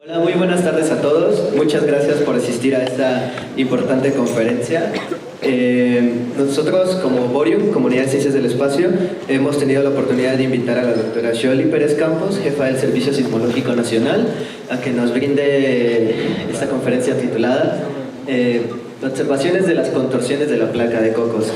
Hola, muy buenas tardes a todos. Muchas gracias por asistir a esta importante conferencia. Nosotros, como Borium, Comunidad de Ciencias del Espacio, hemos tenido la oportunidad de invitar a la doctora Xioli Pérez Campos, jefa del Servicio Sismológico Nacional, a que nos brinde esta conferencia titulada Observaciones de las contorsiones de la placa de Cocos.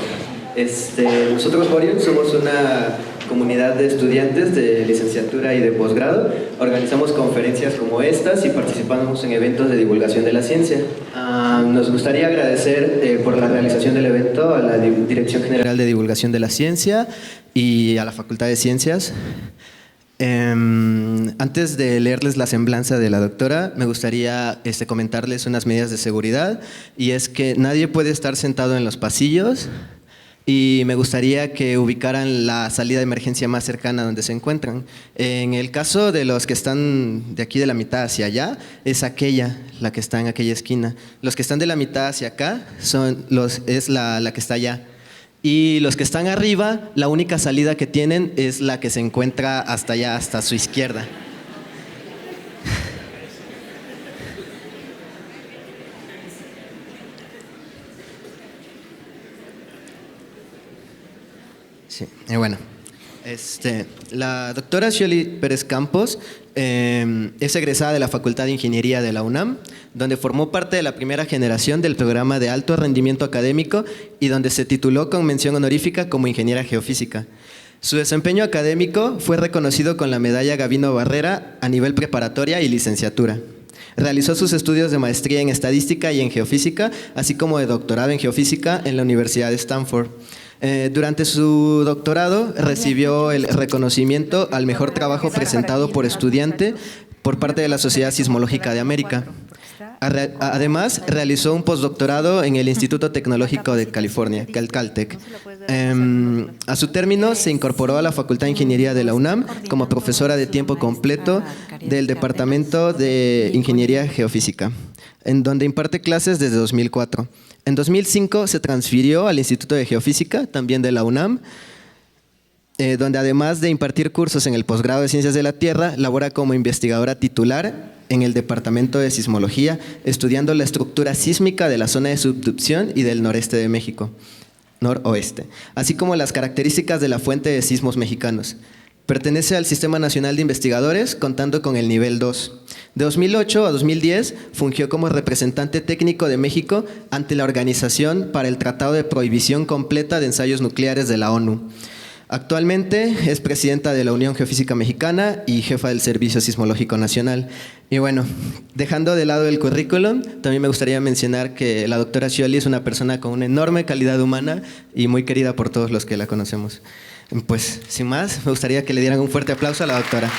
Nosotros, Borium, somos una comunidad de estudiantes de licenciatura y de posgrado. Organizamos conferencias como estas y participamos en eventos de divulgación de la ciencia. Nos gustaría agradecer por la realización del evento a la Dirección General de Divulgación de la Ciencia y a la Facultad de Ciencias. Antes de leerles la semblanza de la doctora, me gustaría comentarles unas medidas de seguridad, y es que nadie puede estar sentado en los pasillos. Y me gustaría que ubicaran la salida de emergencia más cercana donde se encuentran. En el caso de los que están de aquí de la mitad hacia allá, es aquella, la que está en aquella esquina. Los que están de la mitad hacia acá es la que está allá. Y los que están arriba, la única salida que tienen es la que se encuentra hasta allá, hasta su izquierda. Sí, bueno, la doctora Xioli Pérez Campos es egresada de la Facultad de Ingeniería de la UNAM, donde formó parte de la primera generación del programa de alto rendimiento académico y donde se tituló con mención honorífica como ingeniera geofísica. Su desempeño académico fue reconocido con la medalla Gavino Barrera a nivel preparatoria y licenciatura. Realizó sus estudios de maestría en estadística y en geofísica, así como de doctorado en geofísica en la Universidad de Stanford. Durante su doctorado recibió el reconocimiento al mejor trabajo presentado por estudiante por parte de la Sociedad Sismológica de América. Además, realizó un postdoctorado en el Instituto Tecnológico de California, Caltech. A su término, se incorporó a la Facultad de Ingeniería de la UNAM como profesora de tiempo completo del Departamento de Ingeniería Geofísica, en donde imparte clases desde 2004. En 2005 se transfirió al Instituto de Geofísica, también de la UNAM, donde además de impartir cursos en el posgrado de Ciencias de la Tierra, labora como investigadora titular en el Departamento de Sismología, estudiando la estructura sísmica de la zona de subducción y del noreste de México, noroeste, así como las características de la fuente de sismos mexicanos. Pertenece al Sistema Nacional de Investigadores, contando con el nivel 2. De 2008 a 2010 fungió como representante técnico de México ante la Organización para el Tratado de Prohibición Completa de Ensayos Nucleares de la ONU. Actualmente es presidenta de la Unión Geofísica Mexicana y jefa del Servicio Sismológico Nacional. Y bueno, dejando de lado el currículum, también me gustaría mencionar que la doctora Xioli es una persona con una enorme calidad humana y muy querida por todos los que la conocemos. Pues, sin más, me gustaría que le dieran un fuerte aplauso a la doctora.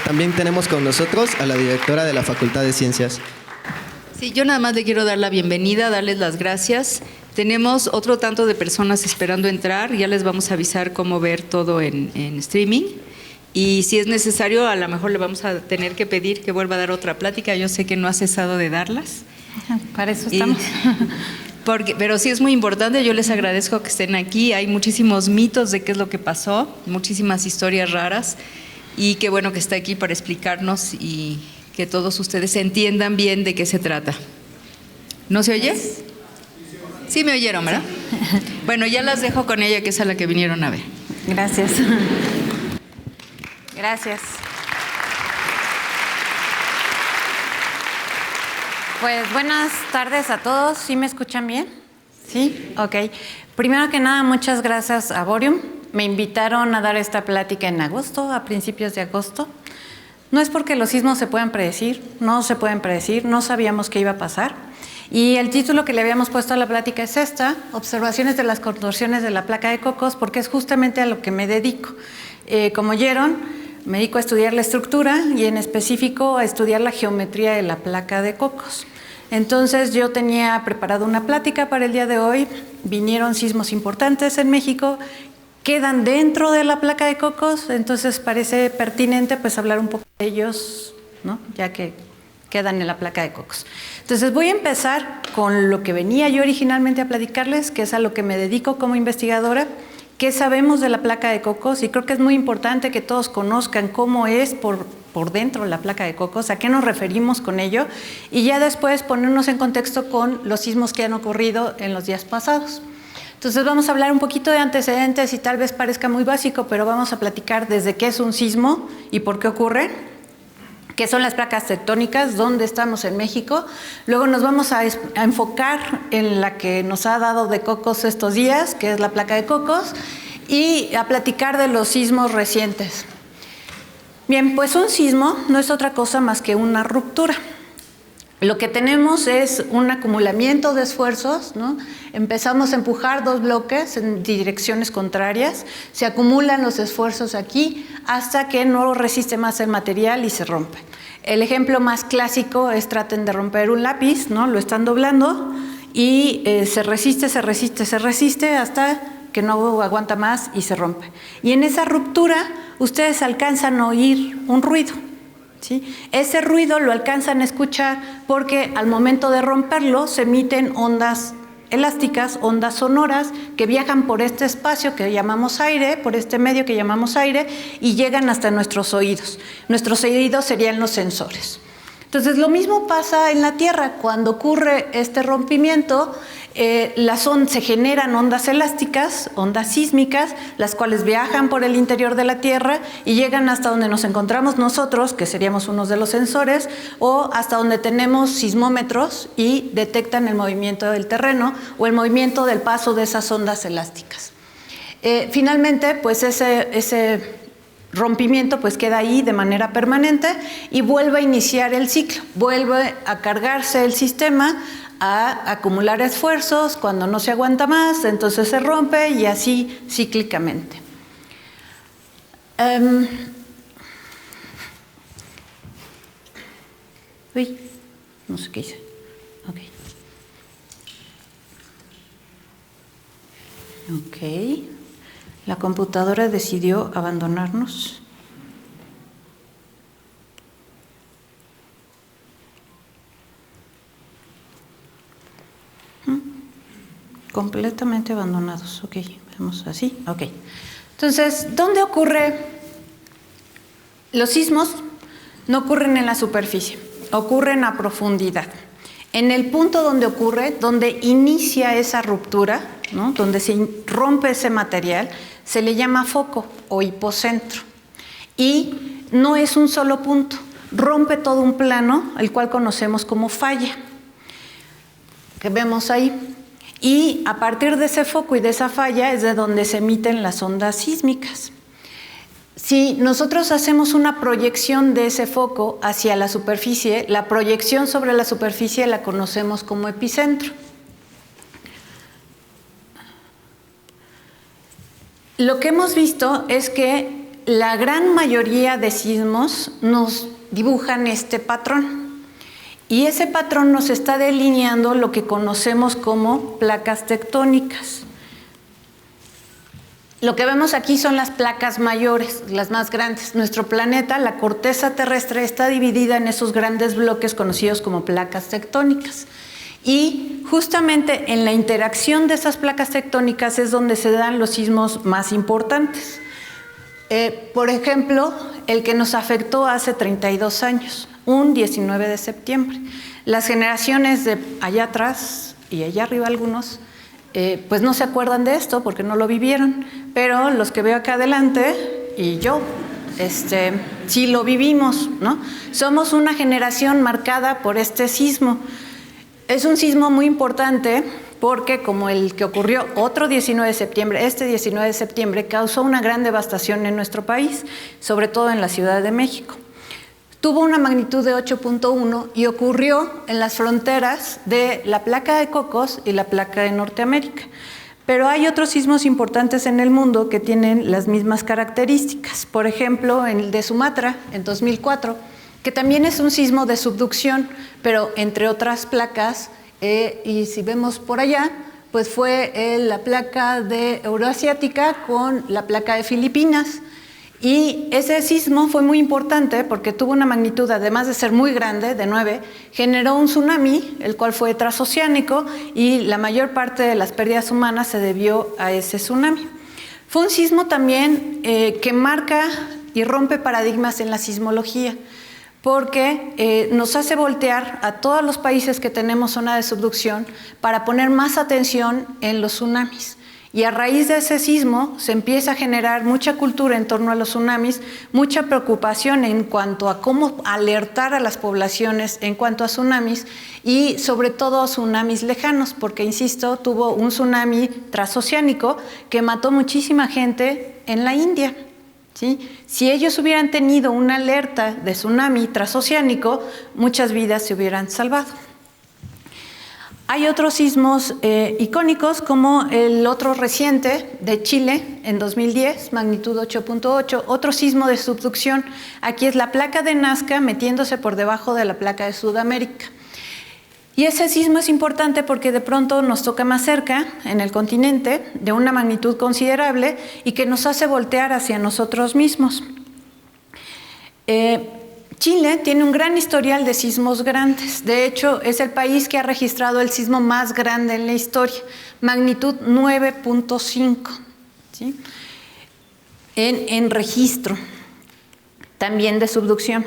También tenemos con nosotros a la directora de la Facultad de Ciencias. Sí, yo nada más le quiero dar la bienvenida, darles las gracias. Tenemos otro tanto de personas esperando entrar, ya les vamos a avisar cómo ver todo en streaming. Y si es necesario, a lo mejor le vamos a tener que pedir que vuelva a dar otra plática. Yo sé que no ha cesado de darlas. Para eso estamos. Pero sí es muy importante, yo les agradezco que estén aquí. Hay muchísimos mitos de qué es lo que pasó, muchísimas historias raras, y qué bueno que está aquí para explicarnos y que todos ustedes entiendan bien de qué se trata. ¿No se oye? Sí me oyeron, ¿verdad? Bueno, ya las dejo con ella, que es a la que vinieron a ver. Gracias. Gracias. Pues buenas tardes a todos. ¿Sí me escuchan bien? ¿Sí? Ok. Primero que nada, muchas gracias a Borium. Me invitaron a dar esta plática en agosto, a principios de agosto. No es porque los sismos se puedan predecir, no se pueden predecir, no sabíamos qué iba a pasar. Y el título que le habíamos puesto a la plática es esta, Observaciones de las contorsiones de la placa de Cocos, porque es justamente a lo que me dedico. Como oyeron, me dedico a estudiar la estructura y en específico a estudiar la geometría de la placa de Cocos. Entonces yo tenía preparado una plática para el día de hoy, vinieron sismos importantes en México, quedan dentro de la placa de Cocos, entonces parece pertinente pues hablar un poco de ellos, ¿no? Ya que quedan en la placa de Cocos. Entonces voy a empezar con lo que venía yo originalmente a platicarles, que es a lo que me dedico como investigadora, qué sabemos de la placa de Cocos, y creo que es muy importante que todos conozcan cómo es por dentro la placa de Cocos, a qué nos referimos con ello, y ya después ponernos en contexto con los sismos que han ocurrido en los días pasados. Entonces vamos a hablar un poquito de antecedentes y tal vez parezca muy básico, pero vamos a platicar desde qué es un sismo y por qué ocurre, qué son las placas tectónicas, dónde estamos en México. Luego nos vamos a enfocar en la que nos ha dado de Cocos estos días, que es la placa de Cocos, y a platicar de los sismos recientes. Bien, pues un sismo no es otra cosa más que una ruptura. Lo que tenemos es un acumulamiento de esfuerzos, ¿no? Empezamos a empujar dos bloques en direcciones contrarias, se acumulan los esfuerzos aquí hasta que no resiste más el material y se rompe. El ejemplo más clásico es traten de romper un lápiz, ¿no? Lo están doblando y se resiste hasta que no aguanta más y se rompe. Y en esa ruptura ustedes alcanzan a oír un ruido. ¿Sí? Ese ruido lo alcanzan a escuchar porque al momento de romperlo se emiten ondas elásticas, ondas sonoras que viajan por este espacio que llamamos aire, por este medio que llamamos aire, y llegan hasta nuestros oídos. Nuestros oídos serían los sensores. Entonces lo mismo pasa en la Tierra. Cuando ocurre este rompimiento, se generan ondas elásticas, ondas sísmicas, las cuales viajan por el interior de la Tierra y llegan hasta donde nos encontramos nosotros, que seríamos unos de los sensores, o hasta donde tenemos sismómetros y detectan el movimiento del terreno o el movimiento del paso de esas ondas elásticas. Finalmente, pues ese rompimiento pues queda ahí de manera permanente y vuelve a iniciar el ciclo, vuelve a cargarse el sistema, a acumular esfuerzos, cuando no se aguanta más, entonces se rompe y así cíclicamente. No sé qué hice. Ok. La computadora decidió abandonarnos. Completamente abandonados. Ok, vemos así. Ok. Entonces, ¿dónde ocurre? Los sismos no ocurren en la superficie, ocurren a profundidad. En el punto donde ocurre, donde inicia esa ruptura, ¿no? Donde se rompe ese material, se le llama foco o hipocentro. Y no es un solo punto, rompe todo un plano, el cual conocemos como falla, que vemos ahí. Y a partir de ese foco y de esa falla es de donde se emiten las ondas sísmicas. Si nosotros hacemos una proyección de ese foco hacia la superficie, la proyección sobre la superficie la conocemos como epicentro. Lo que hemos visto es que la gran mayoría de sismos nos dibujan este patrón. Y ese patrón nos está delineando lo que conocemos como placas tectónicas. Lo que vemos aquí son las placas mayores, las más grandes. Nuestro planeta, la corteza terrestre, está dividida en esos grandes bloques conocidos como placas tectónicas. Y justamente en la interacción de esas placas tectónicas es donde se dan los sismos más importantes. Por ejemplo, el que nos afectó hace 32 años, un 19 de septiembre. Las generaciones de allá atrás y allá arriba algunos, pues no se acuerdan de esto porque no lo vivieron, pero los que veo acá adelante y yo, sí lo vivimos, ¿no? Somos una generación marcada por este sismo. Es un sismo muy importante porque como el que ocurrió otro 19 de septiembre, este 19 de septiembre causó una gran devastación en nuestro país, sobre todo en la Ciudad de México. Tuvo una magnitud de 8.1 y ocurrió en las fronteras de la placa de Cocos y la placa de Norteamérica. Pero hay otros sismos importantes en el mundo que tienen las mismas características. Por ejemplo, el de Sumatra, en 2004, que también es un sismo de subducción, pero entre otras placas, y si vemos por allá, pues fue la placa de Euroasiática con la placa de Filipinas. Y ese sismo fue muy importante porque tuvo una magnitud, además de ser muy grande, de 9, generó un tsunami, el cual fue transoceánico, y la mayor parte de las pérdidas humanas se debió a ese tsunami. Fue un sismo también que marca y rompe paradigmas en la sismología, porque nos hace voltear a todos los países que tenemos zona de subducción para poner más atención en los tsunamis. Y a raíz de ese sismo se empieza a generar mucha cultura en torno a los tsunamis, mucha preocupación en cuanto a cómo alertar a las poblaciones en cuanto a tsunamis y sobre todo tsunamis lejanos, porque, insisto, tuvo un tsunami transoceánico que mató muchísima gente en la India. ¿Sí? Si ellos hubieran tenido una alerta de tsunami transoceánico, muchas vidas se hubieran salvado. Hay otros sismos icónicos, como el otro reciente de Chile en 2010, magnitud 8.8, otro sismo de subducción. Aquí es la placa de Nazca metiéndose por debajo de la placa de Sudamérica. Y ese sismo es importante porque de pronto nos toca más cerca, en el continente, de una magnitud considerable y que nos hace voltear hacia nosotros mismos. Chile tiene un gran historial de sismos grandes. De hecho, es el país que ha registrado el sismo más grande en la historia, magnitud 9.5, ¿sí? en registro, también de subducción.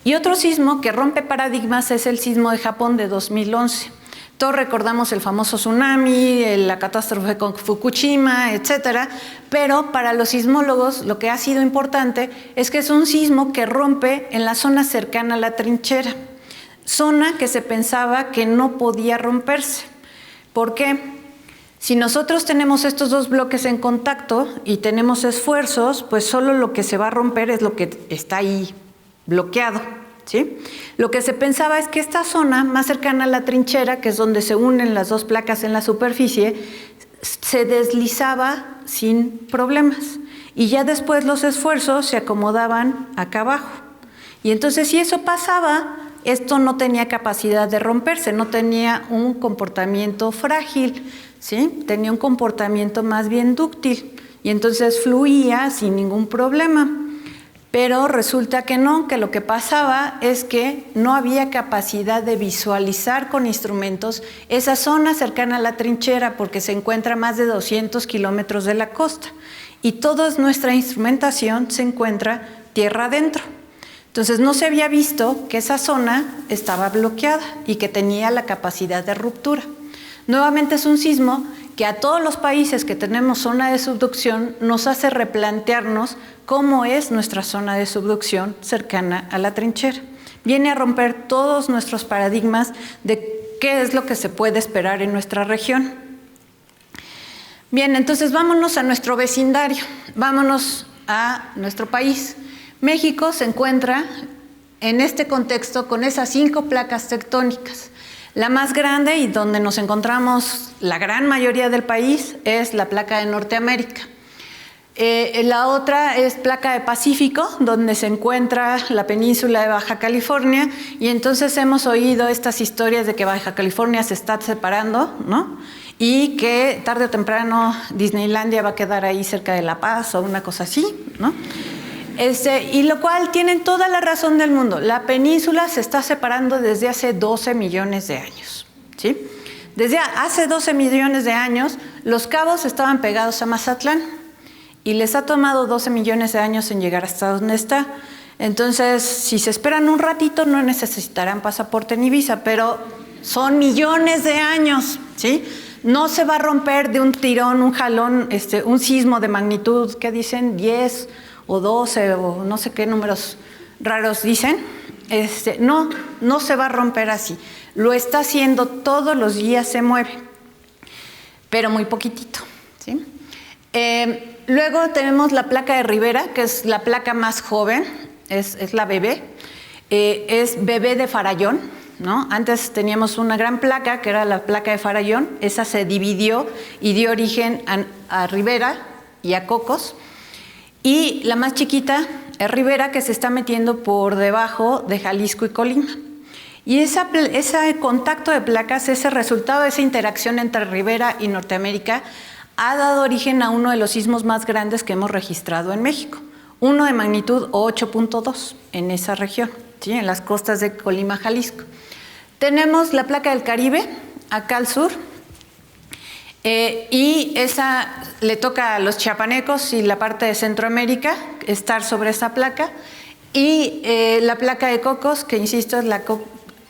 Y otro sismo que rompe paradigmas es el sismo de Japón de 2011. Todos recordamos el famoso tsunami, la catástrofe con Fukushima, etcétera, pero para los sismólogos lo que ha sido importante es que es un sismo que rompe en la zona cercana a la trinchera, zona que se pensaba que no podía romperse. ¿Por qué? Si nosotros tenemos estos dos bloques en contacto y tenemos esfuerzos, pues solo lo que se va a romper es lo que está ahí bloqueado, ¿sí? Lo que se pensaba es que esta zona más cercana a la trinchera, que es donde se unen las dos placas en la superficie, se deslizaba sin problemas y ya después los esfuerzos se acomodaban acá abajo. Y entonces, si eso pasaba, esto no tenía capacidad de romperse, no tenía un comportamiento frágil, ¿sí? Tenía un comportamiento más bien dúctil y entonces fluía sin ningún problema. Pero resulta que no, que lo que pasaba es que no había capacidad de visualizar con instrumentos esa zona cercana a la trinchera porque se encuentra a más de 200 kilómetros de la costa y toda nuestra instrumentación se encuentra tierra adentro. Entonces no se había visto que esa zona estaba bloqueada y que tenía la capacidad de ruptura. Nuevamente es un sismo que a todos los países que tenemos zona de subducción nos hace replantearnos cómo es nuestra zona de subducción cercana a la trinchera. Viene a romper todos nuestros paradigmas de qué es lo que se puede esperar en nuestra región. Bien, entonces vámonos a nuestro vecindario, vámonos a nuestro país. México se encuentra en este contexto con esas 5 placas tectónicas. La más grande y donde nos encontramos la gran mayoría del país es la placa de Norteamérica. La otra es placa de Pacífico, donde se encuentra la península de Baja California, y entonces hemos oído estas historias de que Baja California se está separando, ¿no? Y que tarde o temprano Disneylandia va a quedar ahí cerca de La Paz o una cosa así, ¿no? Y lo cual tienen toda la razón del mundo. La península se está separando desde hace 12 millones de años, ¿sí? Desde hace 12 millones de años, los cabos estaban pegados a Mazatlán y les ha tomado 12 millones de años en llegar hasta donde está. Entonces, si se esperan un ratito, no necesitarán pasaporte ni visa, pero son millones de años, ¿sí? No se va a romper de un tirón, un jalón, un sismo de magnitud, ¿qué dicen? 10 o 12 o no sé qué números raros dicen. No se va a romper así. Lo está haciendo todos los días, se mueve, pero muy poquitito, ¿sí? Luego tenemos la placa de Rivera, que es la placa más joven, es la bebé, es bebé de Farallón, ¿no? Antes teníamos una gran placa, que era la placa de Farallón, esa se dividió y dio origen a Rivera y a Cocos. Y la más chiquita es Rivera, que se está metiendo por debajo de Jalisco y Colima. Y ese contacto de placas, ese resultado de esa interacción entre Rivera y Norteamérica, ha dado origen a uno de los sismos más grandes que hemos registrado en México. Uno de magnitud 8.2 en esa región, ¿sí? En las costas de Colima, Jalisco. Tenemos la placa del Caribe, acá al sur. Y esa le toca a los chiapanecos y la parte de Centroamérica estar sobre esa placa. Y la placa de cocos, que insisto, es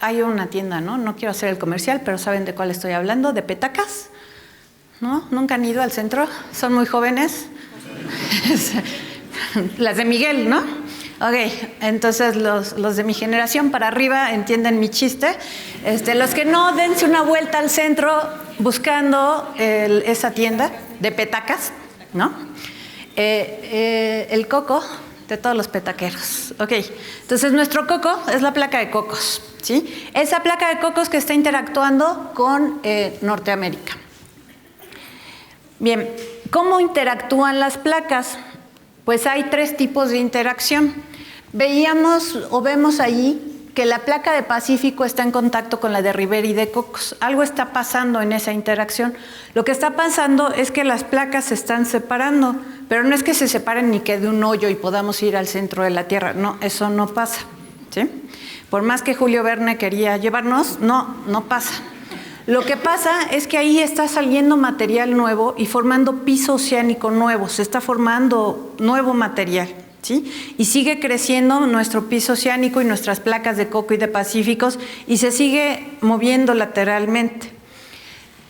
hay una tienda, ¿no? No quiero hacer el comercial, pero saben de cuál estoy hablando, de petacas, ¿no? ¿Nunca han ido al centro? ¿Son muy jóvenes? Las de Miguel, ¿no? Ok, entonces los de mi generación para arriba entienden mi chiste. Los que no, dense una vuelta al centro buscando esa tienda de petacas, ¿no? El coco de todos los petaqueros. Ok, entonces nuestro coco es la placa de cocos, ¿sí? Esa placa de cocos que está interactuando con Norteamérica. Bien, ¿cómo interactúan las placas? Pues hay 3 tipos de interacción. Veíamos o vemos allí que la placa de Pacífico está en contacto con la de Rivera y de Cocos. Algo está pasando en esa interacción. Lo que está pasando es que las placas se están separando, pero no es que se separen ni quede un hoyo y podamos ir al centro de la Tierra. No, eso no pasa, ¿sí? Por más que Julio Verne quería llevarnos, no pasa. Lo que pasa es que ahí está saliendo material nuevo y formando piso oceánico nuevo, se está formando nuevo material, ¿sí? Y sigue creciendo nuestro piso oceánico y nuestras placas de coco y de pacíficos y se sigue moviendo lateralmente.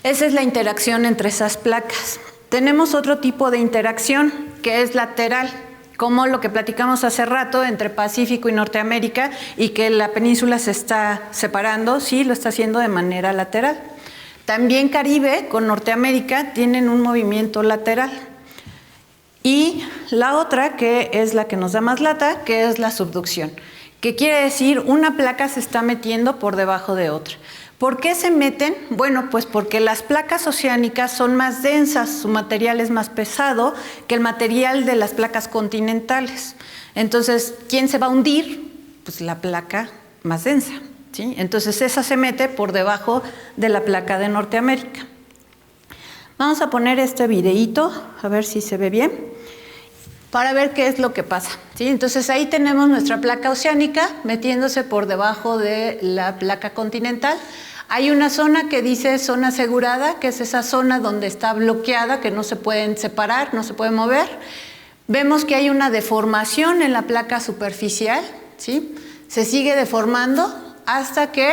Esa es la interacción entre esas placas. Tenemos otro tipo de interacción que es lateral, como lo que platicamos hace rato entre Pacífico y Norteamérica y que la península se está separando, sí, lo está haciendo de manera lateral. También Caribe con Norteamérica tienen un movimiento lateral. Y la otra, que es la que nos da más lata, que es la subducción, que quiere decir una placa se está metiendo por debajo de otra. ¿Por qué se meten? Bueno, pues porque las placas oceánicas son más densas, su material es más pesado que el material de las placas continentales. Entonces, ¿quién se va a hundir? Pues la placa más densa, ¿sí? Entonces, esa se mete por debajo de la placa de Norteamérica. Vamos a poner este videíto, a ver si se ve bien, para ver qué es lo que pasa, ¿sí? Entonces, ahí tenemos nuestra placa oceánica metiéndose por debajo de la placa continental. Hay una zona que dice zona asegurada, que es esa zona donde está bloqueada, que no se pueden separar, no se pueden mover. Vemos que hay una deformación en la placa superficial, ¿sí? Se sigue deformando hasta que,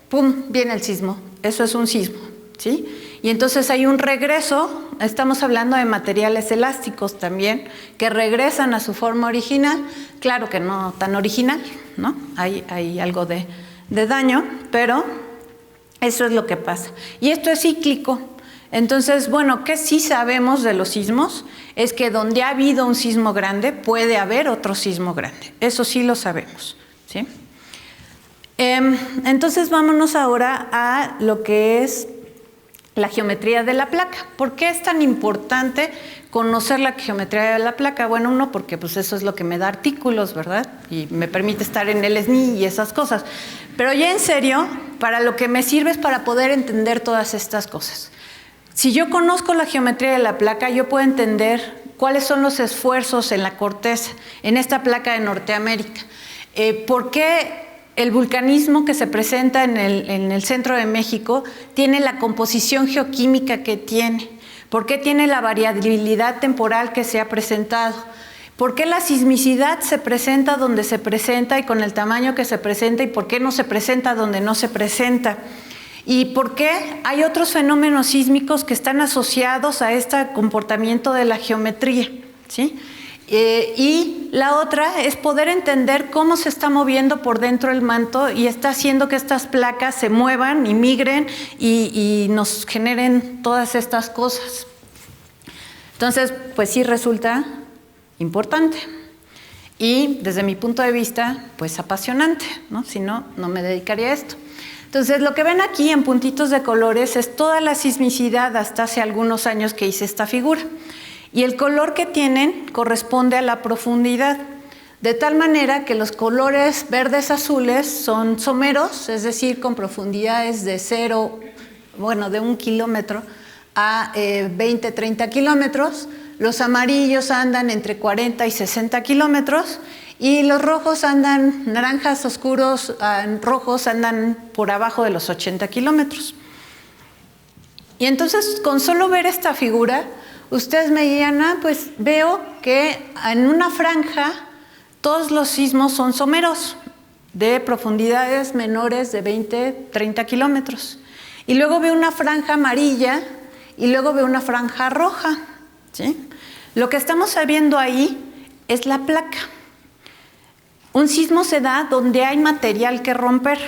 ¡pum!, viene el sismo. Eso es un sismo, ¿sí? Y entonces hay un regreso, estamos hablando de materiales elásticos también, que regresan a su forma original. Claro que no tan original, ¿no? Hay algo de daño, pero eso es lo que pasa. Y esto es cíclico. Entonces, bueno, ¿qué sí sabemos de los sismos? Es que donde ha habido un sismo grande, puede haber otro sismo grande. Eso sí lo sabemos, ¿sí? Entonces, vámonos ahora a lo que es la geometría de la placa. ¿Por qué es tan importante conocer la geometría de la placa? Bueno, uno, porque pues eso es lo que me da artículos, ¿verdad? Y me permite estar en el SNI y esas cosas. Pero ya en serio, para lo que me sirve es para poder entender todas estas cosas. Si yo conozco la geometría de la placa, yo puedo entender cuáles son los esfuerzos en la corteza, en esta placa de Norteamérica. ¿Por qué el vulcanismo que se presenta en el centro de México tiene la composición geoquímica que tiene? ¿Por qué tiene la variabilidad temporal que se ha presentado? ¿Por qué la sismicidad se presenta donde se presenta y con el tamaño que se presenta? ¿Y por qué no se presenta donde no se presenta? ¿Y por qué hay otros fenómenos sísmicos que están asociados a este comportamiento de la geometría? ¿Sí? Y la otra es poder entender cómo se está moviendo por dentro el manto y está haciendo que estas placas se muevan y migren y nos generen todas estas cosas. Entonces, pues sí resulta importante y desde mi punto de vista, pues apasionante, ¿no? Si no, no me dedicaría a esto. Entonces, lo que ven aquí en puntitos de colores es toda la sismicidad hasta hace algunos años que hice esta figura. Y el color que tienen corresponde a la profundidad, de tal manera que los colores verdes azules son someros, es decir, con profundidades de 1 kilómetro a 20, 30 kilómetros. Los amarillos andan entre 40 y 60 kilómetros y los rojos andan, naranjas oscuros, rojos andan por abajo de los 80 kilómetros. Y entonces, con solo ver esta figura, ustedes me dirían, pues veo que en una franja todos los sismos son someros, de profundidades menores de 20, 30 kilómetros. Y luego veo una franja amarilla y luego veo una franja roja, ¿sí? Lo que estamos viendo ahí es la placa. Un sismo se da donde hay material que romper.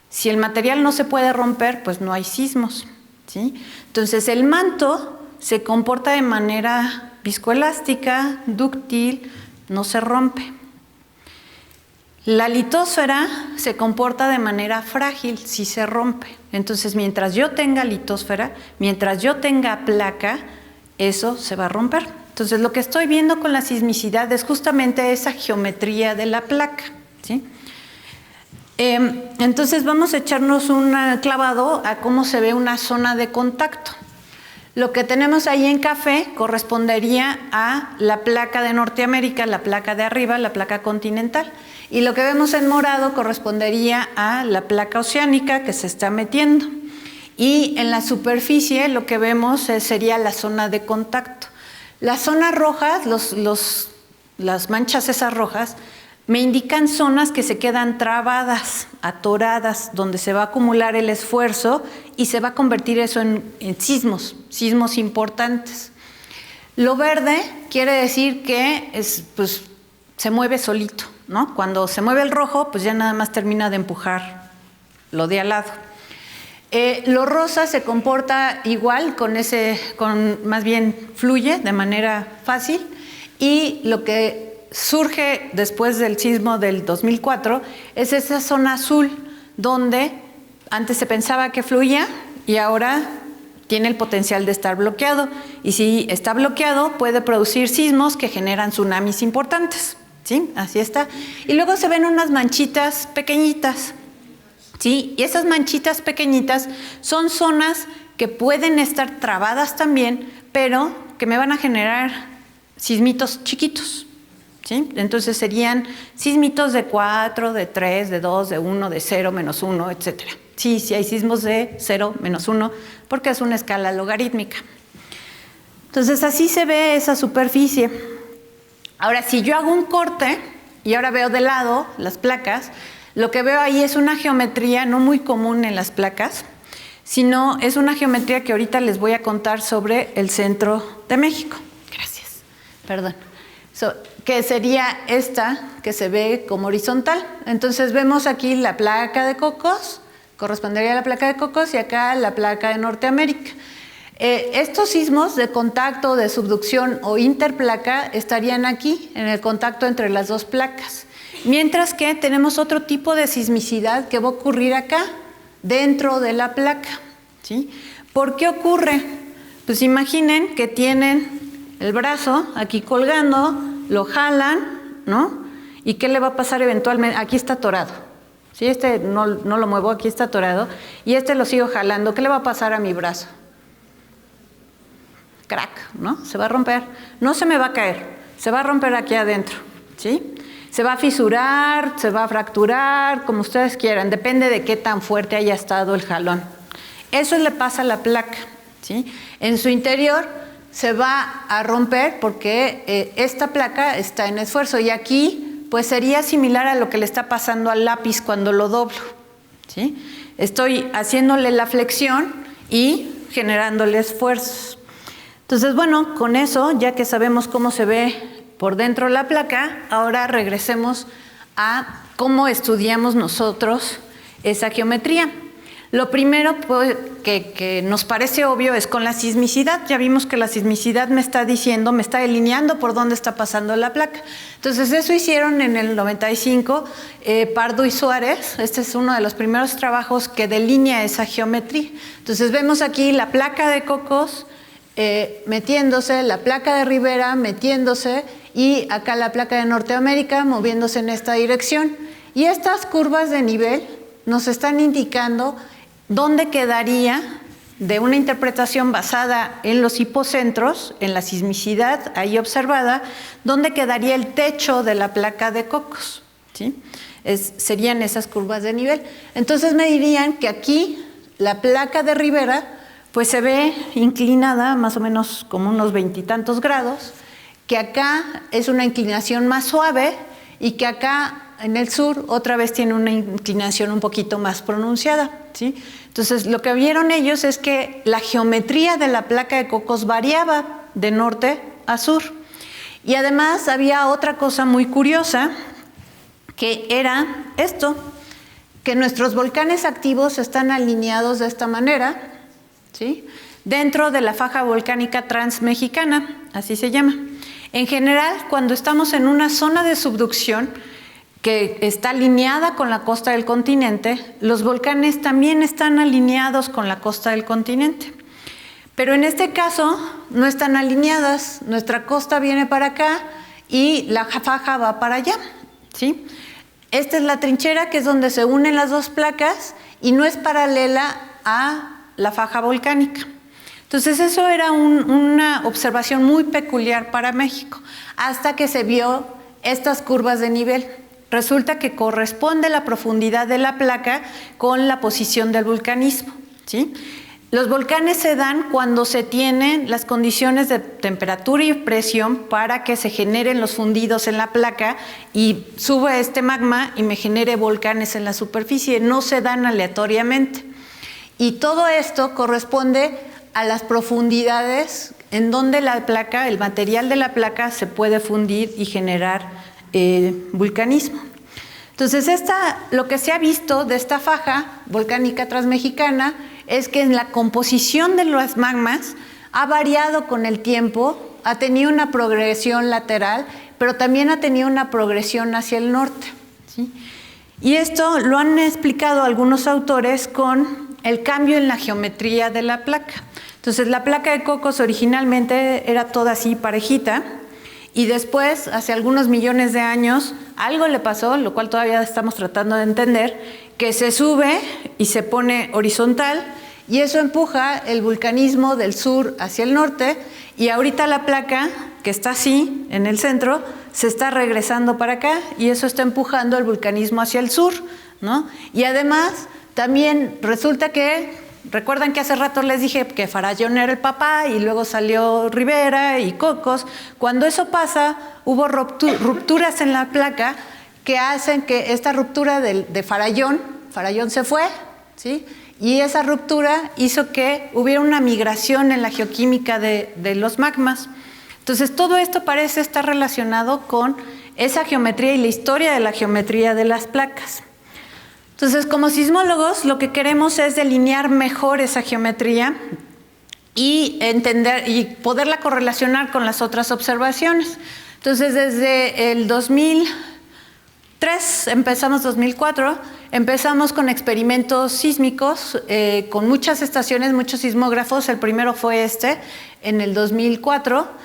Si el material no se puede romper, pues no hay sismos, ¿sí? Entonces el manto se comporta de manera viscoelástica, dúctil, no se rompe. La litosfera se comporta de manera frágil, sí se rompe. Entonces, mientras yo tenga litosfera, mientras yo tenga placa, eso se va a romper. Entonces, lo que estoy viendo con la sismicidad es justamente esa geometría de la placa, ¿sí? Entonces, vamos a echarnos un clavado a cómo se ve una zona de contacto. Lo que tenemos ahí en café correspondería a la placa de Norteamérica, la placa de arriba, la placa continental. Y lo que vemos en morado correspondería a la placa oceánica que se está metiendo. Y en la superficie lo que vemos sería la zona de contacto. Las zonas rojas, las manchas esas rojas, me indican zonas que se quedan trabadas, atoradas, donde se va a acumular el esfuerzo y se va a convertir eso en sismos importantes. Lo verde quiere decir que pues, se mueve solito, ¿no? Cuando se mueve el rojo, pues ya nada más termina de empujar lo de al lado. Lo rosa se comporta igual, más bien fluye de manera fácil, y lo que surge después del sismo del 2004 es esa zona azul donde antes se pensaba que fluía y ahora tiene el potencial de estar bloqueado, y si está bloqueado puede producir sismos que generan tsunamis importantes, ¿sí? Así está. Y luego se ven unas manchitas pequeñitas, ¿sí? Y esas manchitas pequeñitas son zonas que pueden estar trabadas también, pero que me van a generar sismitos chiquitos, ¿sí? Entonces serían sismitos de 4, de 3, de 2, de 1, de 0, menos 1, etc. Sí, sí hay sismos de 0, menos 1, porque es una escala logarítmica. Entonces así se ve esa superficie. Ahora, si yo hago un corte y ahora veo de lado las placas, lo que veo ahí es una geometría no muy común en las placas, sino es una geometría que ahorita les voy a contar sobre el centro de México. Gracias. Perdón. Que sería esta que se ve como horizontal. Entonces vemos aquí la placa de Cocos, correspondería a la placa de Cocos, y acá la placa de Norteamérica. Estos sismos de contacto, de subducción o interplaca estarían aquí, en el contacto entre las dos placas. Mientras que tenemos otro tipo de sismicidad que va a ocurrir acá, dentro de la placa, ¿sí? ¿Por qué ocurre? Pues imaginen que tienen el brazo aquí colgando, lo jalan, ¿no? ¿Y qué le va a pasar eventualmente? Aquí está atorado. Si este no lo muevo, aquí está atorado, y este lo sigo jalando, ¿qué le va a pasar a mi brazo? Crack, ¿no? Se va a romper. No se me va a caer, se va a romper aquí adentro, ¿sí? Se va a fisurar, se va a fracturar, como ustedes quieran, depende de qué tan fuerte haya estado el jalón. Eso le pasa a la placa, ¿sí? En su interior se va a romper porque esta placa está en esfuerzo, y aquí pues sería similar a lo que le está pasando al lápiz cuando lo doblo, ¿sí? Estoy haciéndole la flexión y generándole esfuerzos. Entonces, bueno, con eso, ya que sabemos cómo se ve por dentro la placa, ahora regresemos a cómo estudiamos nosotros esa geometría. Lo primero que nos parece obvio es con la sismicidad. Ya vimos que la sismicidad me está diciendo, me está delineando por dónde está pasando la placa. Entonces eso hicieron en el 95 Pardo y Suárez. Este es uno de los primeros trabajos que delinea esa geometría. Entonces vemos aquí la placa de Cocos metiéndose, la placa de Rivera metiéndose, y acá la placa de Norteamérica moviéndose en esta dirección. Y estas curvas de nivel nos están indicando dónde quedaría, de una interpretación basada en los hipocentros, en la sismicidad ahí observada, dónde quedaría el techo de la placa de Cocos, ¿sí? Serían esas curvas de nivel. Entonces me dirían que aquí la placa de Rivera pues se ve inclinada más o menos como unos 20 y tantos grados, que acá es una inclinación más suave y que acá en el sur otra vez tiene una inclinación un poquito más pronunciada, ¿sí? Entonces lo que vieron ellos es que la geometría de la placa de Cocos variaba de norte a sur. Y además había otra cosa muy curiosa, que era esto, que nuestros volcanes activos están alineados de esta manera, ¿sí? Dentro de la faja volcánica transmexicana, así se llama. En general, cuando estamos en una zona de subducción que está alineada con la costa del continente, los volcanes también están alineados con la costa del continente. Pero en este caso no están alineadas, nuestra costa viene para acá y la faja va para allá, ¿sí? Esta es la trinchera, que es donde se unen las dos placas y no es paralela a la faja volcánica. Entonces eso era una observación muy peculiar para México, hasta que se vio estas curvas de nivel. Resulta que corresponde la profundidad de la placa con la posición del vulcanismo, ¿sí? Los volcanes se dan cuando se tienen las condiciones de temperatura y presión para que se generen los fundidos en la placa y suba este magma y me genere volcanes en la superficie. No se dan aleatoriamente. Y todo esto corresponde a las profundidades en donde la placa, el material de la placa, se puede fundir y generar vulcanismo. Entonces, lo que se ha visto de esta faja volcánica transmexicana es que en la composición de los magmas ha variado con el tiempo, ha tenido una progresión lateral, pero también ha tenido una progresión hacia el norte, ¿sí? Y esto lo han explicado algunos autores con el cambio en la geometría de la placa. Entonces, la placa de Cocos originalmente era toda así parejita, y después, hace algunos millones de años, algo le pasó, lo cual todavía estamos tratando de entender, que se sube y se pone horizontal, y eso empuja el vulcanismo del sur hacia el norte, y ahorita la placa, que está así, en el centro, se está regresando para acá, y eso está empujando el vulcanismo hacia el sur, ¿no? Y además, también resulta que, recuerdan que hace rato les dije que Farallón era el papá y luego salió Rivera y Cocos. Cuando eso pasa, hubo rupturas en la placa que hacen que esta ruptura de Farallón se fue, ¿sí? Y esa ruptura hizo que hubiera una migración en la geoquímica de los magmas. Entonces, todo esto parece estar relacionado con esa geometría y la historia de la geometría de las placas. Entonces, como sismólogos, lo que queremos es delinear mejor esa geometría y entender y poderla correlacionar con las otras observaciones. Entonces, desde el 2003, 2004, empezamos con experimentos sísmicos, con muchas estaciones, muchos sismógrafos. El primero fue en el 2004.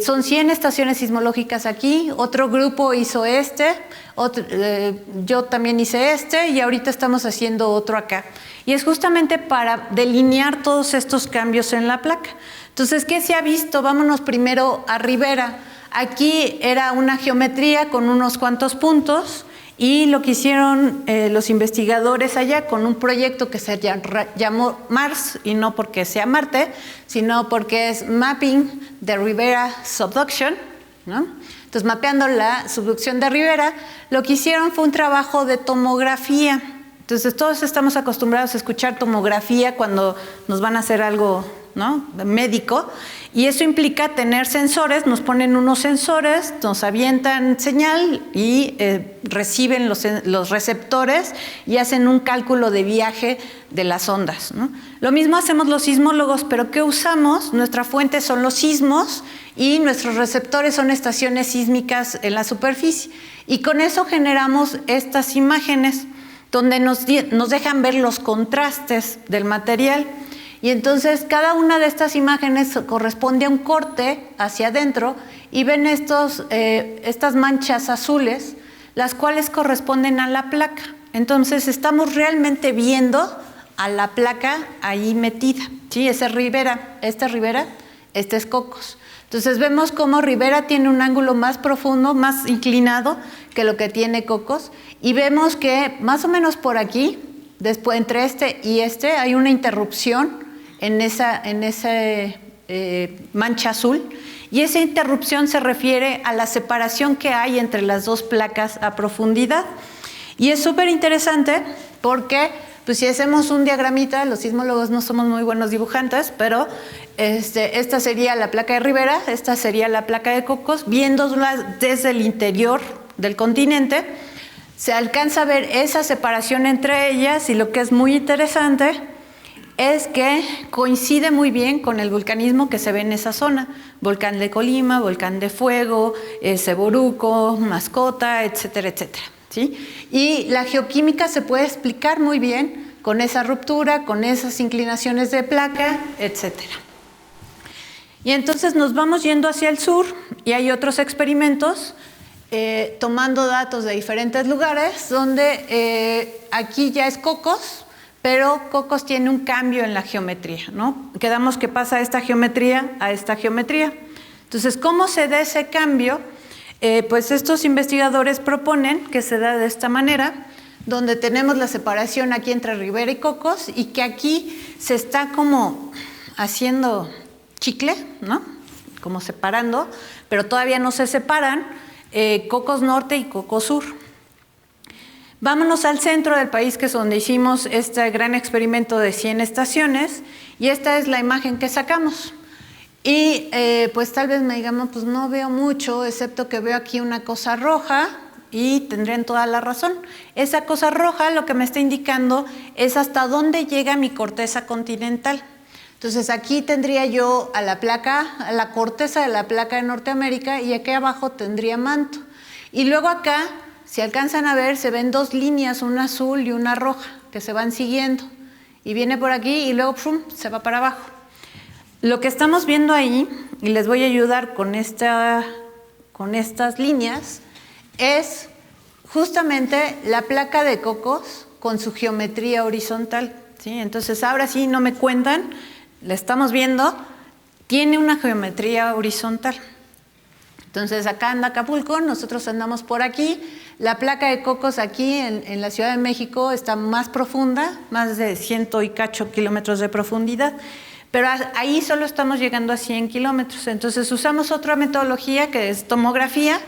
Son 100 estaciones sismológicas aquí, otro grupo hizo yo también hice y ahorita estamos haciendo otro acá. Y es justamente para delinear todos estos cambios en la placa. Entonces, ¿qué se ha visto? Vámonos primero a Rivera. Aquí era una geometría con unos cuantos puntos, y lo que hicieron los investigadores allá con un proyecto que se llamó Mars, y no porque sea Marte, sino porque es Mapping the Rivera Subduction, ¿no? Entonces, mapeando la subducción de Rivera, lo que hicieron fue un trabajo de tomografía. Entonces, todos estamos acostumbrados a escuchar tomografía cuando nos van a hacer algo, ¿no?, médico, y eso implica tener sensores. Nos ponen unos sensores, nos avientan señal y reciben los receptores y hacen un cálculo de viaje de las ondas, ¿no? Lo mismo hacemos los sismólogos, pero ¿qué usamos? Nuestra fuente son los sismos y nuestros receptores son estaciones sísmicas en la superficie, y con eso generamos estas imágenes donde nos dejan ver los contrastes del material. Y entonces cada una de estas imágenes corresponde a un corte hacia adentro, y ven estas manchas azules, las cuales corresponden a la placa. Entonces estamos realmente viendo a la placa ahí metida, ¿sí? Ese es Rivera, este es Cocos. Entonces vemos cómo Rivera tiene un ángulo más profundo, más inclinado que lo que tiene Cocos, y vemos que más o menos por aquí, después entre y hay una interrupción en esa mancha azul, y esa interrupción se refiere a la separación que hay entre las dos placas a profundidad. Y es súper interesante porque pues si hacemos un diagramita, los sismólogos no somos muy buenos dibujantes, pero esta sería la placa de Rivera, esta sería la placa de Cocos, viéndolas desde el interior del continente, se alcanza a ver esa separación entre ellas, y lo que es muy interesante es que coincide muy bien con el vulcanismo que se ve en esa zona. Volcán de Colima, Volcán de Fuego, Seboruco, Mascota, etcétera, etcétera, ¿sí? Y la geoquímica se puede explicar muy bien con esa ruptura, con esas inclinaciones de placa, etcétera. Y entonces nos vamos yendo hacia el sur, y hay otros experimentos tomando datos de diferentes lugares, donde aquí ya es Cocos, pero Cocos tiene un cambio en la geometría, ¿no? Quedamos que pasa esta geometría a esta geometría. Entonces, ¿cómo se da ese cambio? Pues estos investigadores proponen que se da de esta manera, donde tenemos la separación aquí entre Rivera y Cocos, y que aquí se está como haciendo chicle, ¿no? Como separando, pero todavía no se separan, Cocos Norte y Cocos Sur. Vámonos al centro del país, que es donde hicimos este gran experimento de 100 estaciones, y esta es la imagen que sacamos. Y pues tal vez me digan, pues no veo mucho, excepto que veo aquí una cosa roja, y tendrían toda la razón. Esa cosa roja lo que me está indicando es hasta dónde llega mi corteza continental. Entonces aquí tendría yo a la placa, a la corteza de la placa de Norteamérica, y aquí abajo tendría manto. Y luego acá, si alcanzan a ver, se ven dos líneas, una azul y una roja, que se van siguiendo. Y viene por aquí y luego ¡pum!, se va para abajo. Lo que estamos viendo ahí, y les voy a ayudar con estas líneas, es justamente la placa de Cocos con su geometría horizontal, ¿sí? Entonces ahora sí no me cuentan, la estamos viendo, tiene una geometría horizontal. Entonces acá anda Acapulco, nosotros andamos por aquí. La placa de Cocos aquí en la Ciudad de México está más profunda, más de 100 y cacho kilómetros de profundidad, pero ahí solo estamos llegando a 100 kilómetros. Entonces usamos otra metodología que es tomografía,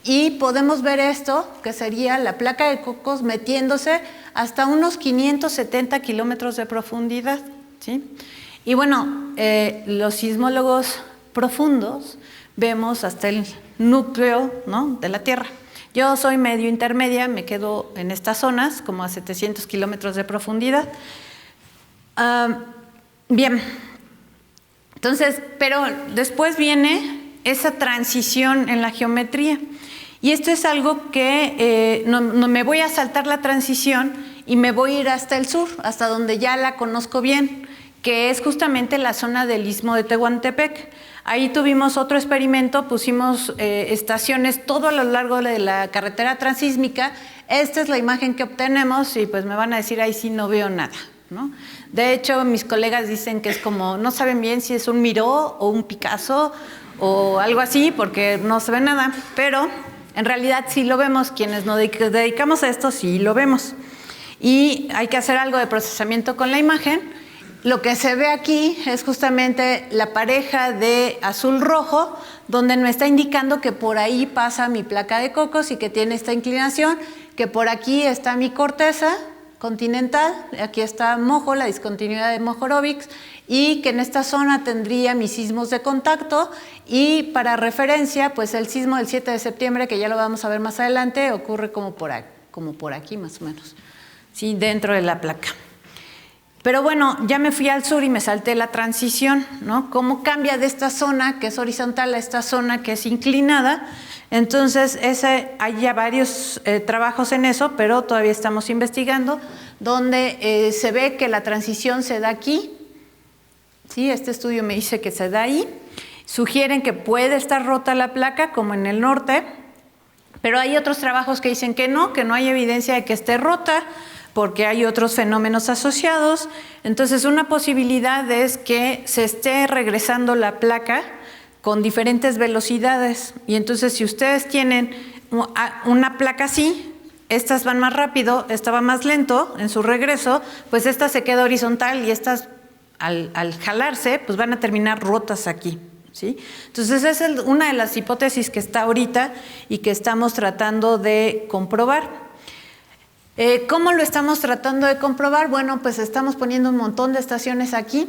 y podemos ver esto, que sería la placa de Cocos metiéndose hasta unos 570 kilómetros de profundidad, ¿sí? Y bueno, los sismólogos profundos vemos hasta el núcleo, ¿no?, de la Tierra. Yo soy medio intermedia, me quedo en estas zonas, como a 700 kilómetros de profundidad. Bien, entonces, pero después viene esa transición en la geometría. Y esto es algo que no me voy a saltar la transición y me voy a ir hasta el sur, hasta donde ya la conozco bien, que es justamente la zona del Istmo de Tehuantepec. Ahí tuvimos otro experimento, pusimos estaciones todo a lo largo de la carretera transísmica. Esta es la imagen que obtenemos, y pues me van a decir, ahí sí no veo nada, ¿no? De hecho, mis colegas dicen que es como, no saben bien si es un Miró o un Picasso o algo así, porque no se ve nada, pero en realidad sí lo vemos, quienes nos dedicamos a esto sí lo vemos. Y hay que hacer algo de procesamiento con la imagen. Lo que se ve aquí es justamente la pareja de azul-rojo, donde me está indicando que por ahí pasa mi placa de Cocos y que tiene esta inclinación, que por aquí está mi corteza continental, aquí está Mojo, la discontinuidad de Mohorovics, y que en esta zona tendría mis sismos de contacto. Y para referencia, pues el sismo del 7 de septiembre, que ya lo vamos a ver más adelante, ocurre como por aquí más o menos, ¿sí?, dentro de la placa. Pero bueno, ya me fui al sur y me salté la transición, ¿no? Cómo cambia de esta zona que es horizontal a esta zona que es inclinada. Entonces, hay ya varios trabajos en eso, pero todavía estamos investigando, donde se ve que la transición se da aquí, ¿sí? Este estudio me dice que se da ahí. Sugieren que puede estar rota la placa, como en el norte, pero hay otros trabajos que dicen que no hay evidencia de que esté rota, porque hay otros fenómenos asociados. Entonces, una posibilidad es que se esté regresando la placa con diferentes velocidades. Y entonces, si ustedes tienen una placa así, estas van más rápido, esta va más lento en su regreso, pues esta se queda horizontal y estas al jalarse, pues van a terminar rotas aquí, ¿sí? Entonces esa es una de las hipótesis que está ahorita y que estamos tratando de comprobar. ¿Cómo lo estamos tratando de comprobar? Bueno, pues estamos poniendo un montón de estaciones aquí.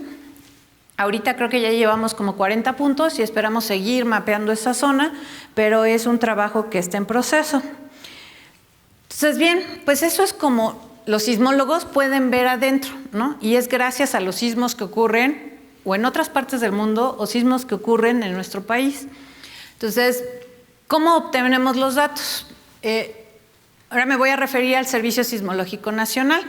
Ahorita creo que ya llevamos como 40 puntos y esperamos seguir mapeando esa zona, pero es un trabajo que está en proceso. Entonces, bien, pues eso es como los sismólogos pueden ver adentro, ¿no? Y es gracias a los sismos que ocurren o en otras partes del mundo o sismos que ocurren en nuestro país. Entonces, ¿cómo obtenemos los datos? Ahora me voy a referir al Servicio Sismológico Nacional.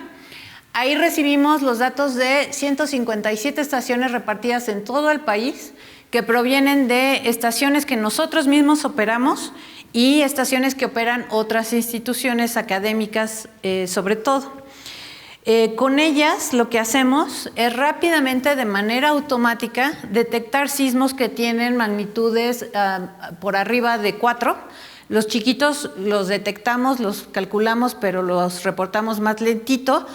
Ahí recibimos los datos de 157 estaciones repartidas en todo el país que provienen de estaciones que nosotros mismos operamos y estaciones que operan otras instituciones académicas sobre todo. Con ellas lo que hacemos es rápidamente, de manera automática, detectar sismos que tienen magnitudes por arriba de 4. Los chiquitos los detectamos, los calculamos, pero los reportamos más lentito.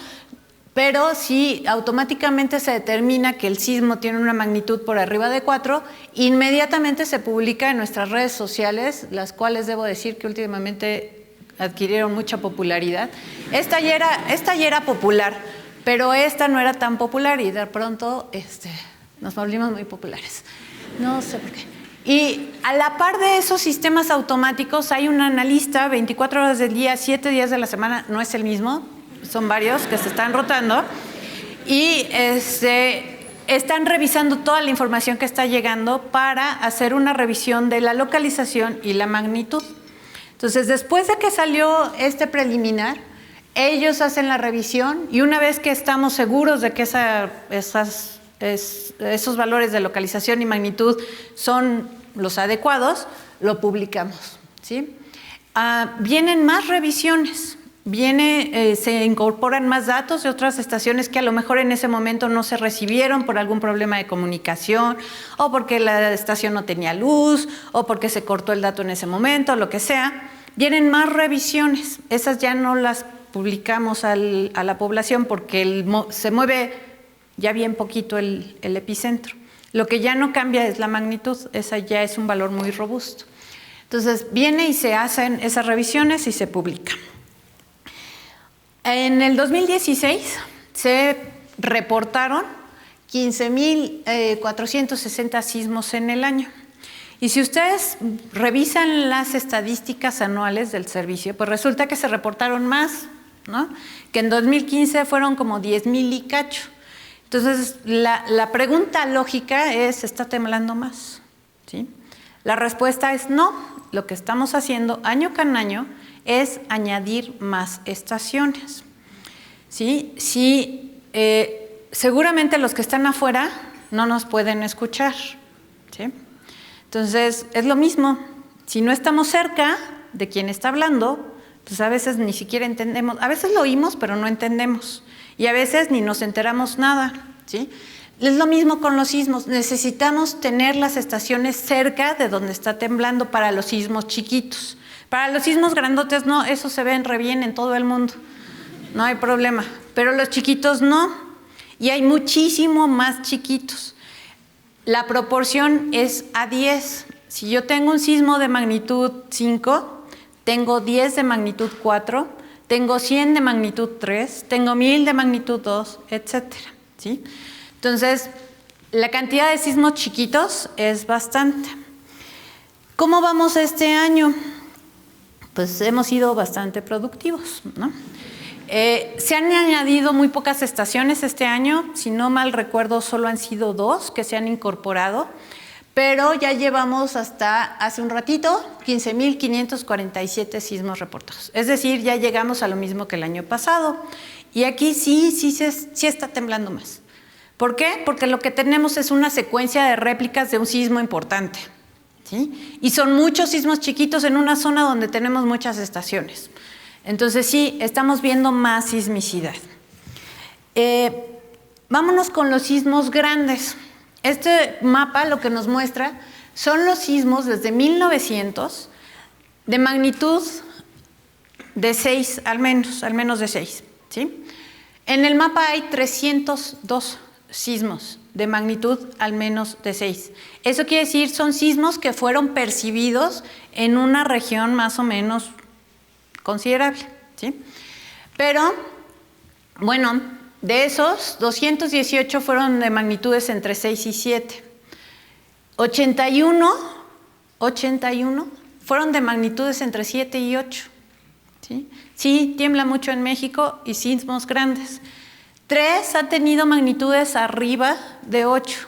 Pero si automáticamente se determina que el sismo tiene una magnitud por arriba de 4, inmediatamente se publica en nuestras redes sociales, las cuales debo decir que últimamente adquirieron mucha popularidad. Esta ya era popular, pero esta no era tan popular y de pronto nos volvimos muy populares. No sé por qué. Y a la par de esos sistemas automáticos hay un analista 24 horas del día, 7 días de la semana, no es el mismo, son varios que se están rotando y están revisando toda la información que está llegando para hacer una revisión de la localización y la magnitud. Entonces, después de que salió este preliminar, ellos hacen la revisión y una vez que estamos seguros de que esos valores de localización y magnitud son los adecuados, lo publicamos, ¿sí? Vienen más revisiones. Se incorporan más datos de otras estaciones que a lo mejor en ese momento no se recibieron por algún problema de comunicación o porque la estación no tenía luz o porque se cortó el dato en ese momento, lo que sea. Vienen más revisiones. Esas ya no las publicamos a la población porque se mueve ya bien poquito el epicentro. Lo que ya no cambia es la magnitud. Esa ya es un valor muy robusto. Entonces viene y se hacen esas revisiones y se publican. En el 2016 se reportaron 15,460 sismos en el año. Y si ustedes revisan las estadísticas anuales del servicio, pues resulta que se reportaron más, ¿no? Que en 2015 fueron como 10,000 y cacho. Entonces, la pregunta lógica es, ¿está temblando más? ¿Sí? La respuesta es no. Lo que estamos haciendo año con año es añadir más estaciones. ¿Sí? Seguramente los que están afuera no nos pueden escuchar. ¿Sí? Entonces, es lo mismo. Si no estamos cerca de quien está hablando, pues a veces ni siquiera entendemos. A veces lo oímos, pero no entendemos. Y a veces ni nos enteramos nada. ¿Sí? Es lo mismo con los sismos. Necesitamos tener las estaciones cerca de donde está temblando para los sismos chiquitos. Para los sismos grandotes no, esos se ven re bien en todo el mundo. No hay problema. Pero los chiquitos no. Y hay muchísimo más chiquitos. La proporción es a 10. Si yo tengo un sismo de magnitud 5, tengo 10 de magnitud 4, tengo 100 de magnitud 3, tengo 1000 de magnitud 2, etcétera. ¿Sí? Entonces, la cantidad de sismos chiquitos es bastante. ¿Cómo vamos este año? Pues hemos sido bastante productivos, ¿no? Se han añadido muy pocas estaciones este año, si no mal recuerdo solo han sido 2 que se han incorporado, pero ya llevamos hasta hace un ratito 15,547 sismos reportados. Es decir, ya llegamos a lo mismo que el año pasado. Y aquí sí está temblando más. ¿Por qué? Porque lo que tenemos es una secuencia de réplicas de un sismo importante. ¿Sí? Y son muchos sismos chiquitos en una zona donde tenemos muchas estaciones. Entonces sí, estamos viendo más sismicidad. Vámonos con los sismos grandes. Este mapa lo que nos muestra son los sismos desde 1900 de magnitud de 6, al menos de 6. ¿Sí? En el mapa hay 302 sismos de magnitud al menos de 6. Eso quiere decir, son sismos que fueron percibidos en una región más o menos considerable, ¿sí? Pero, bueno, de esos, 218 fueron de magnitudes entre 6 y 7. 81 fueron de magnitudes entre 7 y 8. ¿Sí? Sí, tiembla mucho en México y sismos grandes. 3 han tenido magnitudes arriba de 8.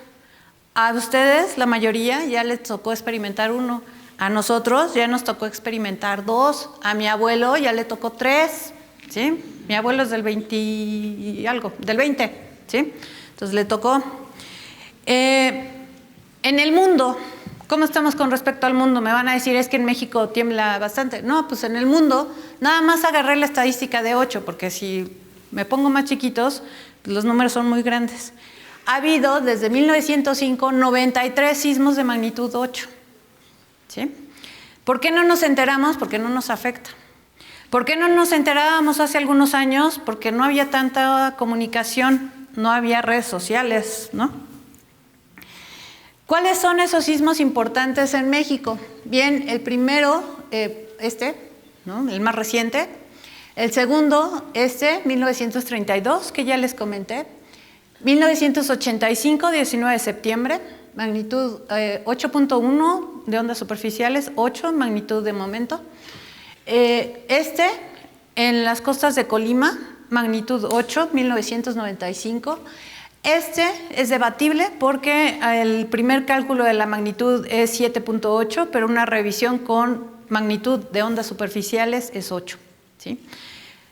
A ustedes, la mayoría, ya les tocó experimentar 1. A nosotros ya nos tocó experimentar 2. A mi abuelo ya le tocó 3. ¿Sí? Mi abuelo es del 20 y algo, del 20. ¿Sí? Entonces le tocó. En el mundo, ¿cómo estamos con respecto al mundo? Me van a decir, es que en México tiembla bastante. No, pues en el mundo, nada más agarré la estadística de 8, porque si me pongo más chiquitos, pues los números son muy grandes. Ha habido, desde 1905, 93 sismos de magnitud 8. ¿Sí? ¿Por qué no nos enteramos? Porque no nos afecta. ¿Por qué no nos enterábamos hace algunos años? Porque no había tanta comunicación, no había redes sociales, ¿no? ¿Cuáles son esos sismos importantes en México? Bien, el primero, ¿no? El más reciente. El segundo, 1932, que ya les comenté. 1985, 19 de septiembre, magnitud 8.1 de ondas superficiales, 8 magnitud de momento. En las costas de Colima, magnitud 8, 1995. Es debatible porque el primer cálculo de la magnitud es 7.8, pero una revisión con magnitud de ondas superficiales es 8. ¿Sí?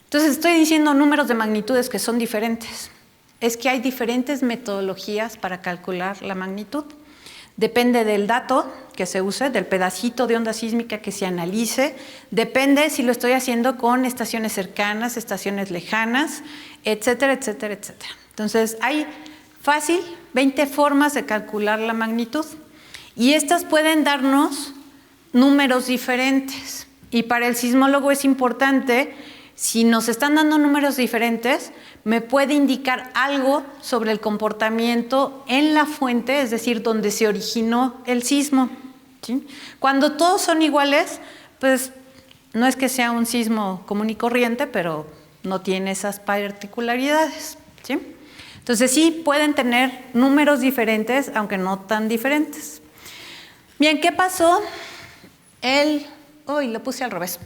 Entonces estoy diciendo números de magnitudes que son diferentes. Es que hay diferentes metodologías para calcular la magnitud. Depende del dato que se use, del pedacito de onda sísmica que se analice. Depende si lo estoy haciendo con estaciones cercanas, estaciones lejanas, etcétera, etcétera, etcétera. Entonces, hay fácil 20 formas de calcular la magnitud y estas pueden darnos números diferentes. Y para el sismólogo es importante, si nos están dando números diferentes, me puede indicar algo sobre el comportamiento en la fuente, es decir, donde se originó el sismo. ¿Sí? Cuando todos son iguales, pues no es que sea un sismo común y corriente, pero no tiene esas particularidades. ¿Sí? Entonces sí pueden tener números diferentes, aunque no tan diferentes. Bien, ¿qué pasó? Lo puse al revés.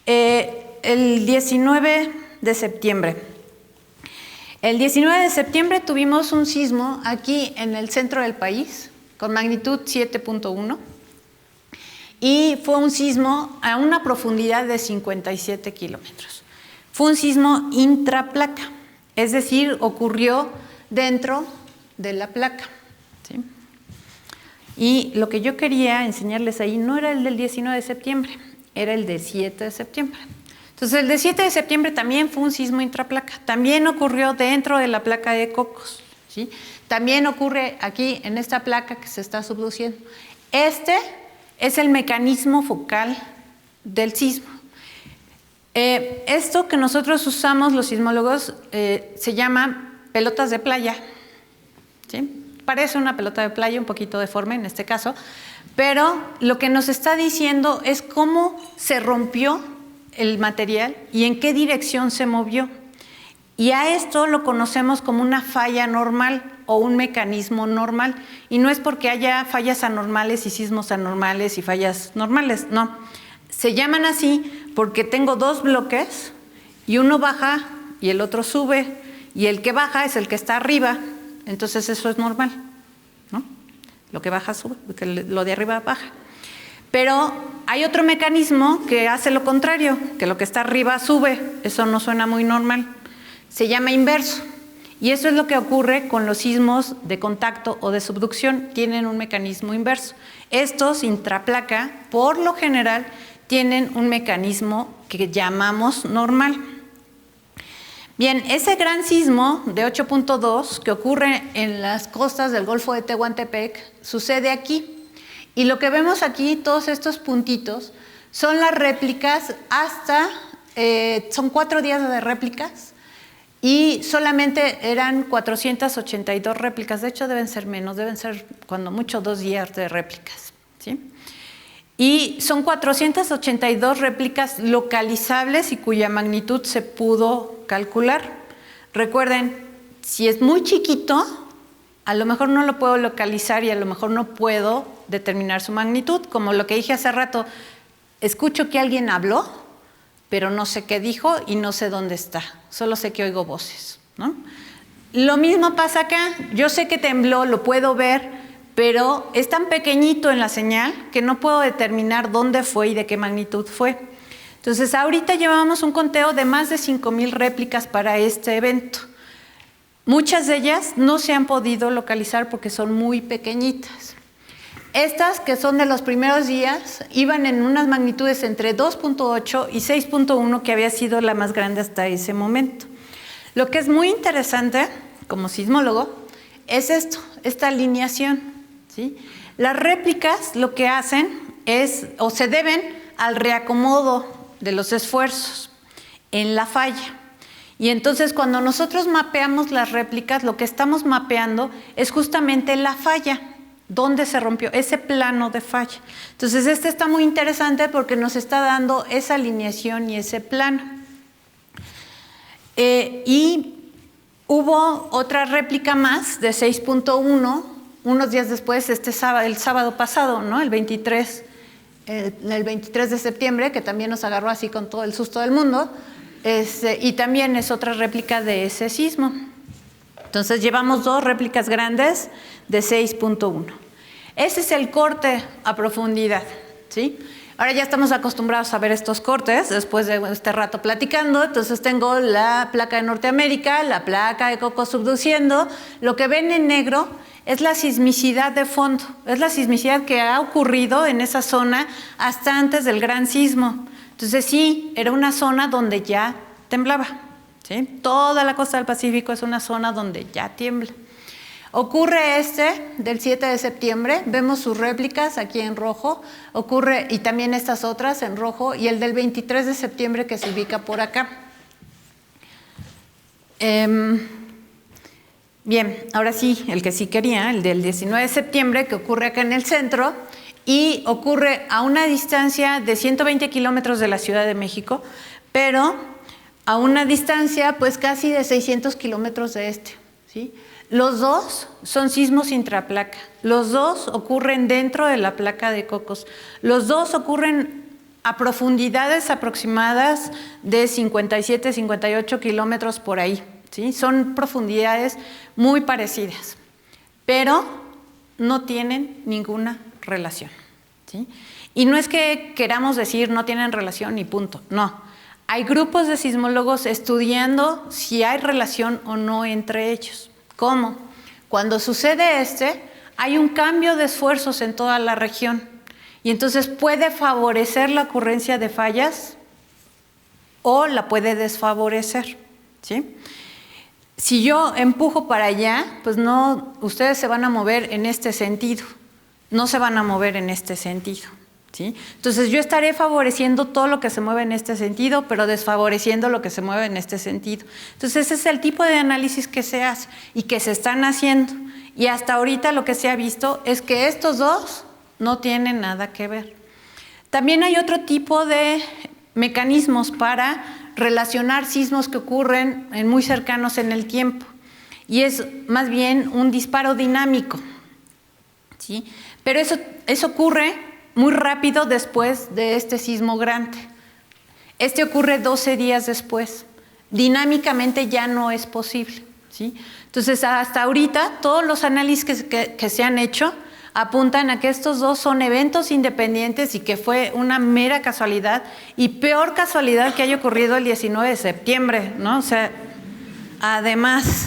El 19 de septiembre. El 19 de septiembre tuvimos un sismo aquí en el centro del país, con magnitud 7.1. Y fue un sismo a una profundidad de 57 kilómetros. Fue un sismo intraplaca. Es decir, ocurrió dentro de la placa. ¿Sí? Y lo que yo quería enseñarles ahí no era el del 19 de septiembre, era el del 7 de septiembre. Entonces, el del 7 de septiembre también fue un sismo intraplaca. También ocurrió dentro de la placa de Cocos. ¿Sí? También ocurre aquí en esta placa que se está subduciendo. Este es el mecanismo focal del sismo. Esto que nosotros usamos los sismólogos se llama pelotas de playa. ¿Sí? Parece una pelota de playa, un poquito deforme en este caso, pero lo que nos está diciendo es cómo se rompió el material y en qué dirección se movió. Y a esto lo conocemos como una falla normal o un mecanismo normal. Y no es porque haya fallas anormales y sismos anormales y fallas normales, no. Se llaman así porque tengo dos bloques y uno baja y el otro sube y el que baja es el que está arriba, entonces eso es normal, ¿no? Lo que baja sube, lo de arriba baja. Pero hay otro mecanismo que hace lo contrario, que lo que está arriba sube, eso no suena muy normal, se llama inverso. Y eso es lo que ocurre con los sismos de contacto o de subducción, tienen un mecanismo inverso. Estos intraplaca, por lo general, tienen un mecanismo que llamamos normal. Bien, ese gran sismo de 8.2 que ocurre en las costas del Golfo de Tehuantepec sucede aquí. Y lo que vemos aquí, todos estos puntitos, son las réplicas son 4 días de réplicas y solamente eran 482 réplicas. De hecho, deben ser menos, deben ser cuando mucho 2 días de réplicas, ¿sí? Y son 482 réplicas localizables y cuya magnitud se pudo calcular. Recuerden, si es muy chiquito, a lo mejor no lo puedo localizar y a lo mejor no puedo determinar su magnitud. Como lo que dije hace rato, escucho que alguien habló, pero no sé qué dijo y no sé dónde está. Solo sé que oigo voces, ¿no? Lo mismo pasa acá. Yo sé que tembló, lo puedo ver, pero es tan pequeñito en la señal que no puedo determinar dónde fue y de qué magnitud fue. Entonces, ahorita llevamos un conteo de más de 5,000 réplicas para este evento. Muchas de ellas no se han podido localizar porque son muy pequeñitas. Estas, que son de los primeros días, iban en unas magnitudes entre 2.8 y 6.1, que había sido la más grande hasta ese momento. Lo que es muy interesante, como sismólogo, es esto, esta alineación, ¿sí? Las réplicas lo que hacen es, o se deben al reacomodo de los esfuerzos en la falla. Y entonces cuando nosotros mapeamos las réplicas, lo que estamos mapeando es justamente la falla, dónde se rompió, ese plano de falla. Entonces este está muy interesante porque nos está dando esa alineación y ese plano. Y hubo otra réplica más de 6.1, unos días después, el sábado pasado, ¿no? El 23 de septiembre, que también nos agarró así con todo el susto del mundo. Y también es otra réplica de ese sismo. Entonces llevamos 2 réplicas grandes de 6.1. Ese es el corte a profundidad, ¿sí? Ahora ya estamos acostumbrados a ver estos cortes después de este rato platicando. Entonces tengo la placa de Norteamérica, la placa de Cocos subduciendo. Lo que ven en negro es la sismicidad de fondo, es la sismicidad que ha ocurrido en esa zona hasta antes del gran sismo. Entonces sí, era una zona donde ya temblaba, ¿sí? Toda la costa del Pacífico es una zona donde ya tiembla. Ocurre del 7 de septiembre, vemos sus réplicas aquí en rojo, ocurre, y también estas otras en rojo, y el del 23 de septiembre que se ubica por acá. Bien, ahora sí, el que sí quería, el del 19 de septiembre, que ocurre acá en el centro, y ocurre a una distancia de 120 kilómetros de la Ciudad de México, pero a una distancia pues casi de 600 kilómetros de ¿sí? Los dos son sismos intraplaca, los dos ocurren dentro de la placa de Cocos, los dos ocurren a profundidades aproximadas de 57, 58 kilómetros por ahí, ¿sí? Son profundidades muy parecidas, pero no tienen ninguna relación, ¿sí? Y no es que queramos decir no tienen relación y punto, no. Hay grupos de sismólogos estudiando si hay relación o no entre ellos. ¿Cómo? Cuando sucede hay un cambio de esfuerzos en toda la región y entonces puede favorecer la ocurrencia de fallas o la puede desfavorecer, ¿sí? Si yo empujo para allá, pues no, ustedes se van a mover en este sentido, no se van a mover en este sentido, ¿sí? Entonces yo estaré favoreciendo todo lo que se mueve en este sentido, pero desfavoreciendo lo que se mueve en este sentido. Entonces ese es el tipo de análisis que se hace y que se están haciendo. Y hasta ahorita lo que se ha visto es que estos dos no tienen nada que ver. También hay otro tipo de mecanismos para relacionar sismos que ocurren muy cercanos en el tiempo. Y es más bien un disparo dinámico, ¿sí? Pero eso ocurre muy rápido después de este sismo grande. Ocurre 12 días después. Dinámicamente ya no es posible, ¿sí? Entonces, hasta ahorita, todos los análisis que se han hecho apuntan a que estos dos son eventos independientes y que fue una mera casualidad y peor casualidad que haya ocurrido el 19 de septiembre, ¿no? O sea, además.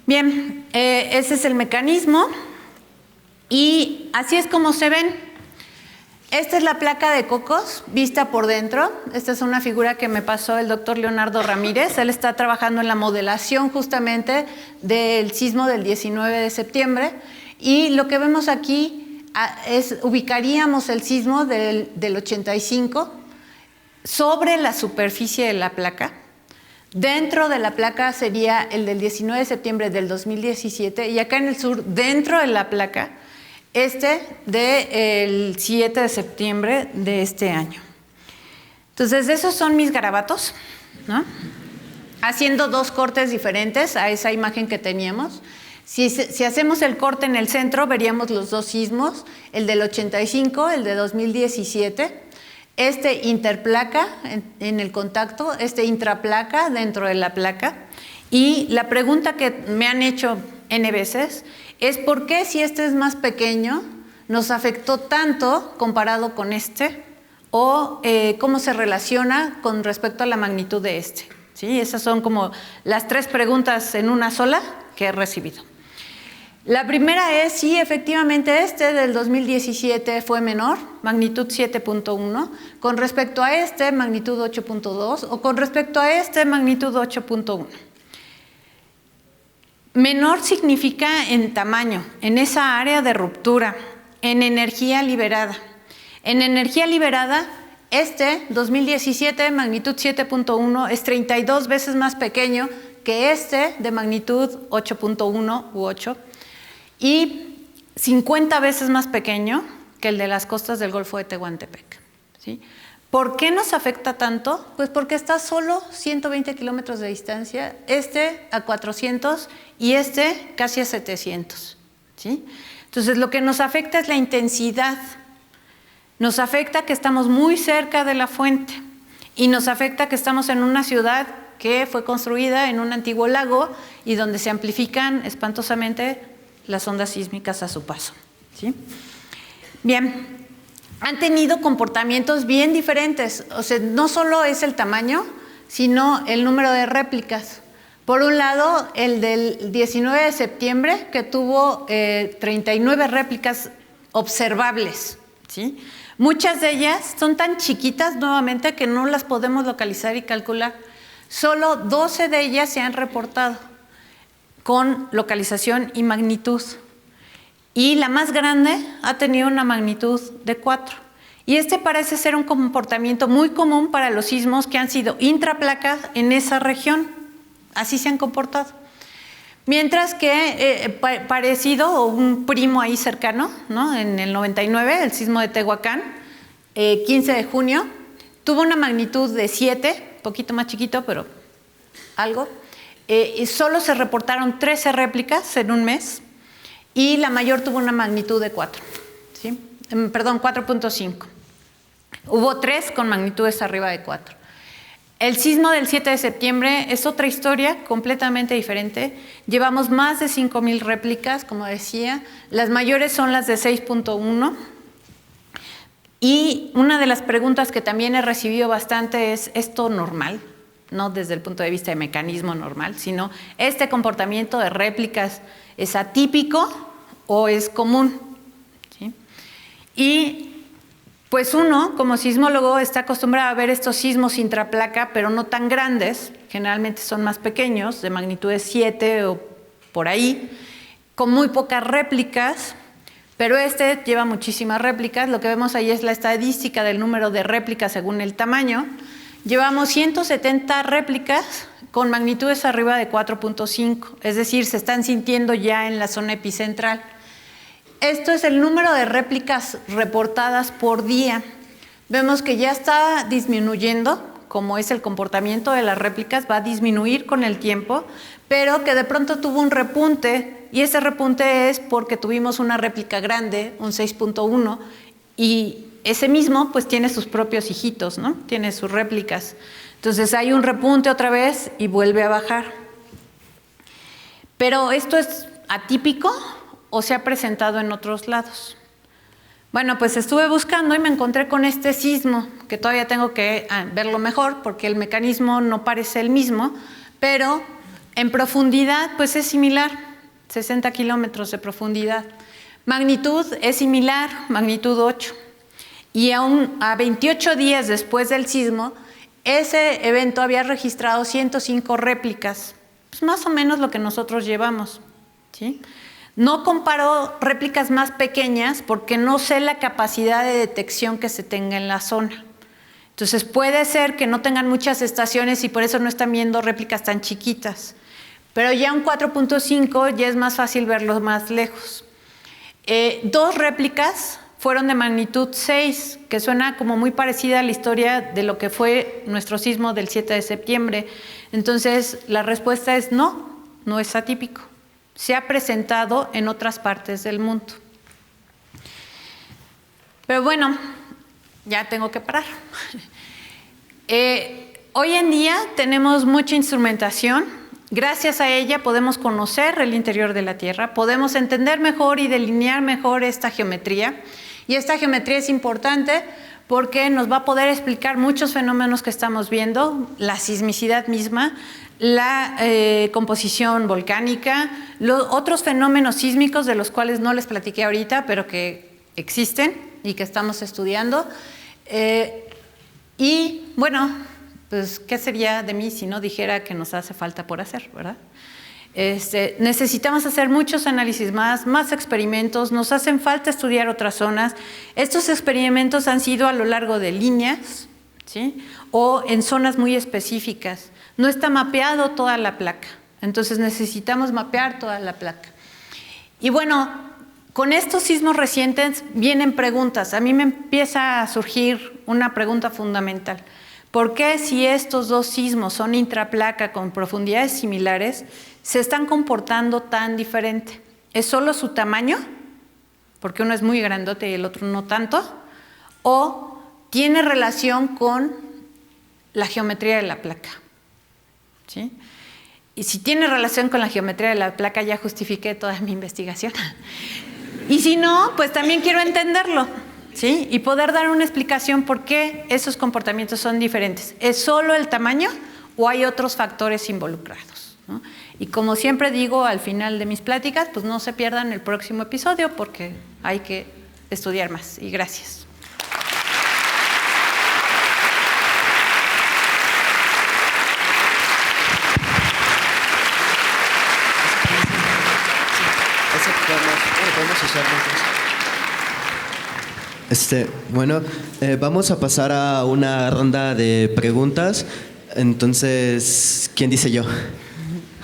Bien, ese es el mecanismo. Y así es como se ven. Esta es la placa de Cocos vista por dentro. Esta es una figura que me pasó el doctor Leonardo Ramírez. Él está trabajando en la modelación justamente del sismo del 19 de septiembre. Y lo que vemos aquí ubicaríamos el sismo del 85 sobre la superficie de la placa. Dentro de la placa sería el del 19 de septiembre del 2017 y acá en el sur, dentro de la placa, del 7 de septiembre de este año. Entonces, esos son mis garabatos, ¿no? Haciendo 2 cortes diferentes a esa imagen que teníamos. Si hacemos el corte en el centro, veríamos los 2 sismos, el del 85, el de 2017, interplaca en el contacto, intraplaca dentro de la placa. Y la pregunta que me han hecho N veces es ¿por qué si este es más pequeño nos afectó tanto comparado con o cómo se relaciona con respecto a la magnitud de ¿sí? Esas son como las 3 preguntas en una sola que he recibido. La primera es si efectivamente del 2017 fue menor, magnitud 7.1, con respecto a magnitud 8.2, o con respecto a magnitud 8.1. Menor significa en tamaño, en esa área de ruptura, en energía liberada. En energía liberada, 2017, magnitud 7.1, es 32 veces más pequeño que de magnitud 8.1 u 8, y 50 veces más pequeño que el de las costas del Golfo de Tehuantepec, ¿sí? ¿Por qué nos afecta tanto? Pues porque está solo 120 kilómetros de distancia, a 400 y casi a 700, ¿sí? Entonces, lo que nos afecta es la intensidad. Nos afecta que estamos muy cerca de la fuente y nos afecta que estamos en una ciudad que fue construida en un antiguo lago y donde se amplifican espantosamente las ondas sísmicas a su paso, ¿sí? Bien, han tenido comportamientos bien diferentes. O sea, no solo es el tamaño, sino el número de réplicas. Por un lado, el del 19 de septiembre, que tuvo 39 réplicas observables, ¿sí? Muchas de ellas son tan chiquitas nuevamente que no las podemos localizar y calcular. Solo 12 de ellas se han reportado con localización y magnitud. Y la más grande ha tenido una magnitud de 4. Y parece ser un comportamiento muy común para los sismos que han sido intraplacas en esa región. Así se han comportado. Mientras que parecido, o un primo ahí cercano, ¿no? En el 99, el sismo de Tehuacán, 15 de junio, tuvo una magnitud de 7, poquito más chiquito, pero algo. Y solo se reportaron 13 réplicas en un mes, y la mayor tuvo una magnitud de 4, ¿sí? Perdón, 4.5. Hubo 3 con magnitudes arriba de 4. El sismo del 7 de septiembre es otra historia completamente diferente. Llevamos más de 5,000 réplicas, como decía. Las mayores son las de 6.1. Y una de las preguntas que también he recibido bastante es: ¿esto normal? No desde el punto de vista de mecanismo normal, sino comportamiento de réplicas, ¿es atípico o es común? ¿Sí? Y pues uno, como sismólogo, está acostumbrado a ver estos sismos intraplaca, pero no tan grandes, generalmente son más pequeños, de magnitudes 7 o por ahí, con muy pocas réplicas, pero lleva muchísimas réplicas. Lo que vemos ahí es la estadística del número de réplicas según el tamaño. Llevamos 170 réplicas con magnitudes arriba de 4.5, es decir, se están sintiendo ya en la zona epicentral. Esto es el número de réplicas reportadas por día. Vemos que ya está disminuyendo, como es el comportamiento de las réplicas, va a disminuir con el tiempo, pero que de pronto tuvo un repunte, y ese repunte es porque tuvimos una réplica grande, un 6.1, y ese mismo pues tiene sus propios hijitos, ¿no? Tiene sus réplicas. Entonces hay un repunte otra vez y vuelve a bajar. Pero ¿esto es atípico o se ha presentado en otros lados? Bueno, pues estuve buscando y me encontré con este sismo, que todavía tengo que verlo mejor porque el mecanismo no parece el mismo, pero en profundidad pues es similar, 60 kilómetros de profundidad. Magnitud es similar, magnitud 8. Y aún a 28 días después del sismo, ese evento había registrado 105 réplicas, pues más o menos lo que nosotros llevamos, ¿sí? No comparo réplicas más pequeñas porque no sé la capacidad de detección que se tenga en la zona. Entonces puede ser que no tengan muchas estaciones y por eso no están viendo réplicas tan chiquitas. Pero ya un 4.5 ya es más fácil verlo más lejos. 2 réplicas fueron de magnitud 6, que suena como muy parecida a la historia de lo que fue nuestro sismo del 7 de septiembre. Entonces, la respuesta es no, no es atípico. Se ha presentado en otras partes del mundo. Pero bueno, ya tengo que parar. Hoy en día tenemos mucha instrumentación. Gracias a ella podemos conocer el interior de la Tierra, podemos entender mejor y delinear mejor esta geometría. Y esta geometría es importante porque nos va a poder explicar muchos fenómenos que estamos viendo, la sismicidad misma, la composición volcánica, los otros fenómenos sísmicos de los cuales no les platiqué ahorita, pero que existen y que estamos estudiando. Y bueno, pues ¿qué sería de mí si no dijera que nos hace falta por hacer, verdad? Necesitamos hacer muchos análisis más experimentos, nos hacen falta estudiar otras zonas. Estos experimentos han sido a lo largo de líneas, ¿sí? O en zonas muy específicas. No está mapeado toda la placa, entonces necesitamos mapear toda la placa. Y bueno, con estos sismos recientes vienen preguntas. A mí me empieza a surgir una pregunta fundamental. ¿Por qué si estos 2 sismos son intraplaca con profundidades similares, se están comportando tan diferente? ¿Es solo su tamaño? Porque uno es muy grandote y el otro no tanto. ¿O tiene relación con la geometría de la placa? ¿Sí? Y si tiene relación con la geometría de la placa, ya justifiqué toda mi investigación. Y si no, pues también quiero entenderlo, ¿sí? Y poder dar una explicación por qué esos comportamientos son diferentes. ¿Es solo el tamaño o hay otros factores involucrados, ¿no? Y como siempre digo al final de mis pláticas, pues no se pierdan el próximo episodio porque hay que estudiar más. Y gracias. Podemos usarlo. Bueno, vamos a pasar a una ronda de preguntas. Entonces, ¿quién dice yo?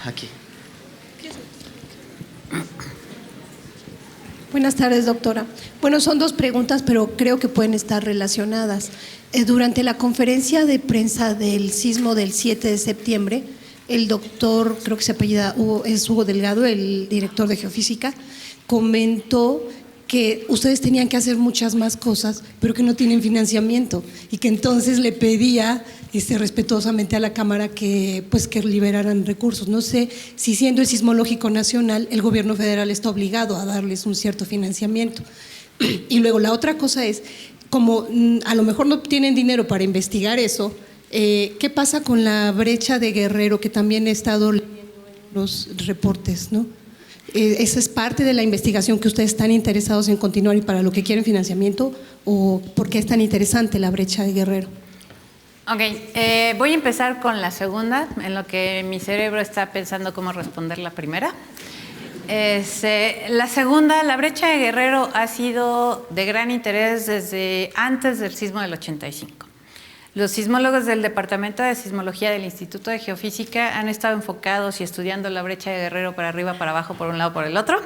Aquí. Buenas tardes, doctora. Bueno, son 2 preguntas, pero creo que pueden estar relacionadas. Durante la conferencia de prensa del sismo del 7 de septiembre, el doctor, creo que se apellida, es Hugo Delgado, el director de Geofísica, comentó que ustedes tenían que hacer muchas más cosas, pero que no tienen financiamiento y que entonces le pedía respetuosamente a la Cámara que liberaran recursos. No sé si siendo el Sismológico Nacional, el gobierno federal está obligado a darles un cierto financiamiento. Y luego la otra cosa es, como a lo mejor no tienen dinero para investigar eso, ¿qué pasa con la brecha de Guerrero que también he estado leyendo en los reportes, ¿no? ¿Esa es parte de la investigación que ustedes están interesados en continuar y para lo que quieren financiamiento? ¿O por qué es tan interesante la brecha de Guerrero? Ok, voy a empezar con la segunda, en lo que mi cerebro está pensando cómo responder la primera. La segunda, la brecha de Guerrero ha sido de gran interés desde antes del sismo del 85. Los sismólogos del Departamento de Sismología del Instituto de Geofísica han estado enfocados y estudiando la brecha de Guerrero para arriba, para abajo, por un lado, por el otro,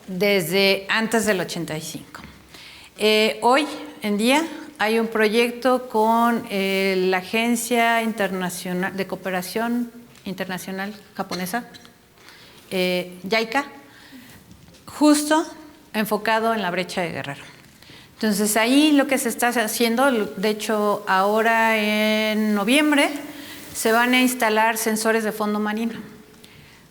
desde antes del 85. Hoy en día hay un proyecto con la Agencia Internacional de Cooperación Internacional Japonesa, JICA, justo enfocado en la brecha de Guerrero. Entonces ahí lo que se está haciendo, de hecho ahora en noviembre se van a instalar sensores de fondo marino,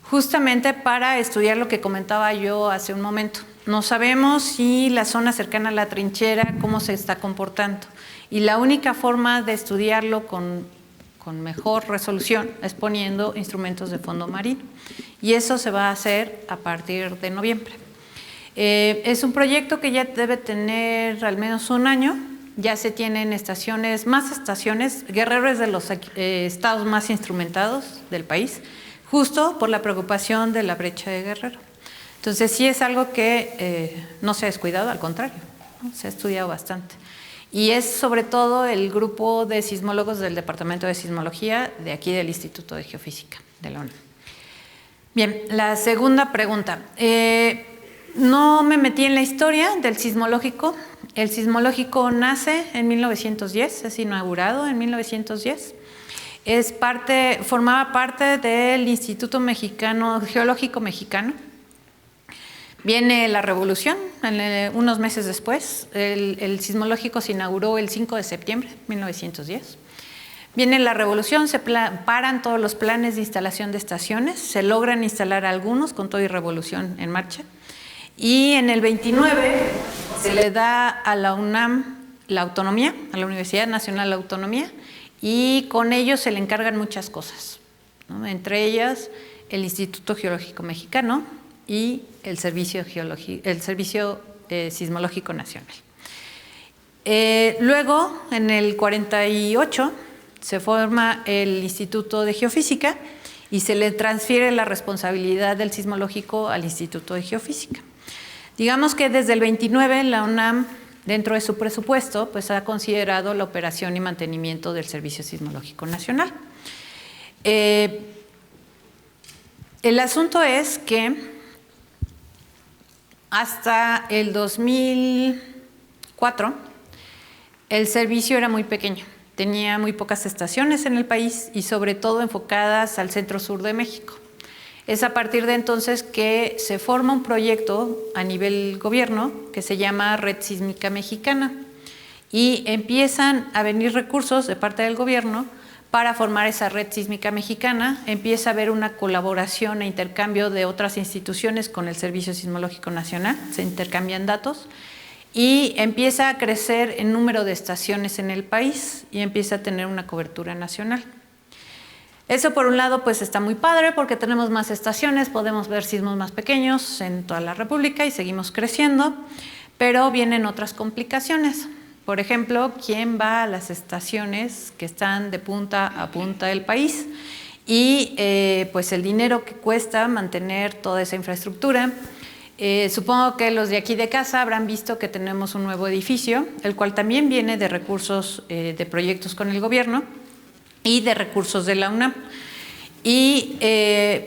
justamente para estudiar lo que comentaba yo hace un momento. No sabemos si la zona cercana a la trinchera, cómo se está comportando. Y la única forma de estudiarlo con mejor resolución es poniendo instrumentos de fondo marino. Y eso se va a hacer a partir de noviembre. Es un proyecto que ya debe tener al menos un año. Ya se tienen más estaciones. Guerrero es de los estados más instrumentados del país, justo por la preocupación de la brecha de Guerrero. Entonces sí es algo que no se ha descuidado, al contrario, ¿no? Se ha estudiado bastante. y es sobre todo el grupo de sismólogos del Departamento de Sismología de aquí del Instituto de Geofísica de la UNAM. Bien, la segunda pregunta. No me metí en la historia del sismológico. El sismológico nace en 1910, es inaugurado en 1910. Formaba parte del Instituto Geológico Mexicano. Viene la revolución, unos meses después. El sismológico se inauguró el 5 de septiembre de 1910. Viene la revolución, se paran todos los planes de instalación de estaciones, se logran instalar algunos con todo y revolución en marcha. Y en el 29 se le da a la UNAM la autonomía, a la Universidad Nacional la autonomía, y con ello se le encargan muchas cosas, ¿no? Entre ellas el Instituto Geológico Mexicano y el Servicio Sismológico Nacional. Luego, en el 48, se forma el Instituto de Geofísica y se le transfiere la responsabilidad del sismológico al Instituto de Geofísica. Digamos que desde el 29 la UNAM, dentro de su presupuesto, pues ha considerado la operación y mantenimiento del Servicio Sismológico Nacional. El asunto es que hasta el 2004 el servicio era muy pequeño, tenía muy pocas estaciones en el país y sobre todo enfocadas al centro-sur de México. Es a partir de entonces que se forma un proyecto a nivel gobierno que se llama Red Sísmica Mexicana y empiezan a venir recursos de parte del gobierno para formar esa Red Sísmica Mexicana. Empieza a haber una colaboración e intercambio de otras instituciones con el Servicio Sismológico Nacional, se intercambian datos y empieza a crecer el número de estaciones en el país y empieza a tener una cobertura nacional. Eso por un lado pues está muy padre porque tenemos más estaciones, podemos ver sismos más pequeños en toda la República y seguimos creciendo, pero vienen otras complicaciones. Por ejemplo, ¿quién va a las estaciones que están de punta a punta del país? Y pues el dinero que cuesta mantener toda esa infraestructura. Supongo que los de aquí de casa habrán visto que tenemos un nuevo edificio, el cual también viene de recursos de proyectos con el gobierno y de recursos de la UNAM. Y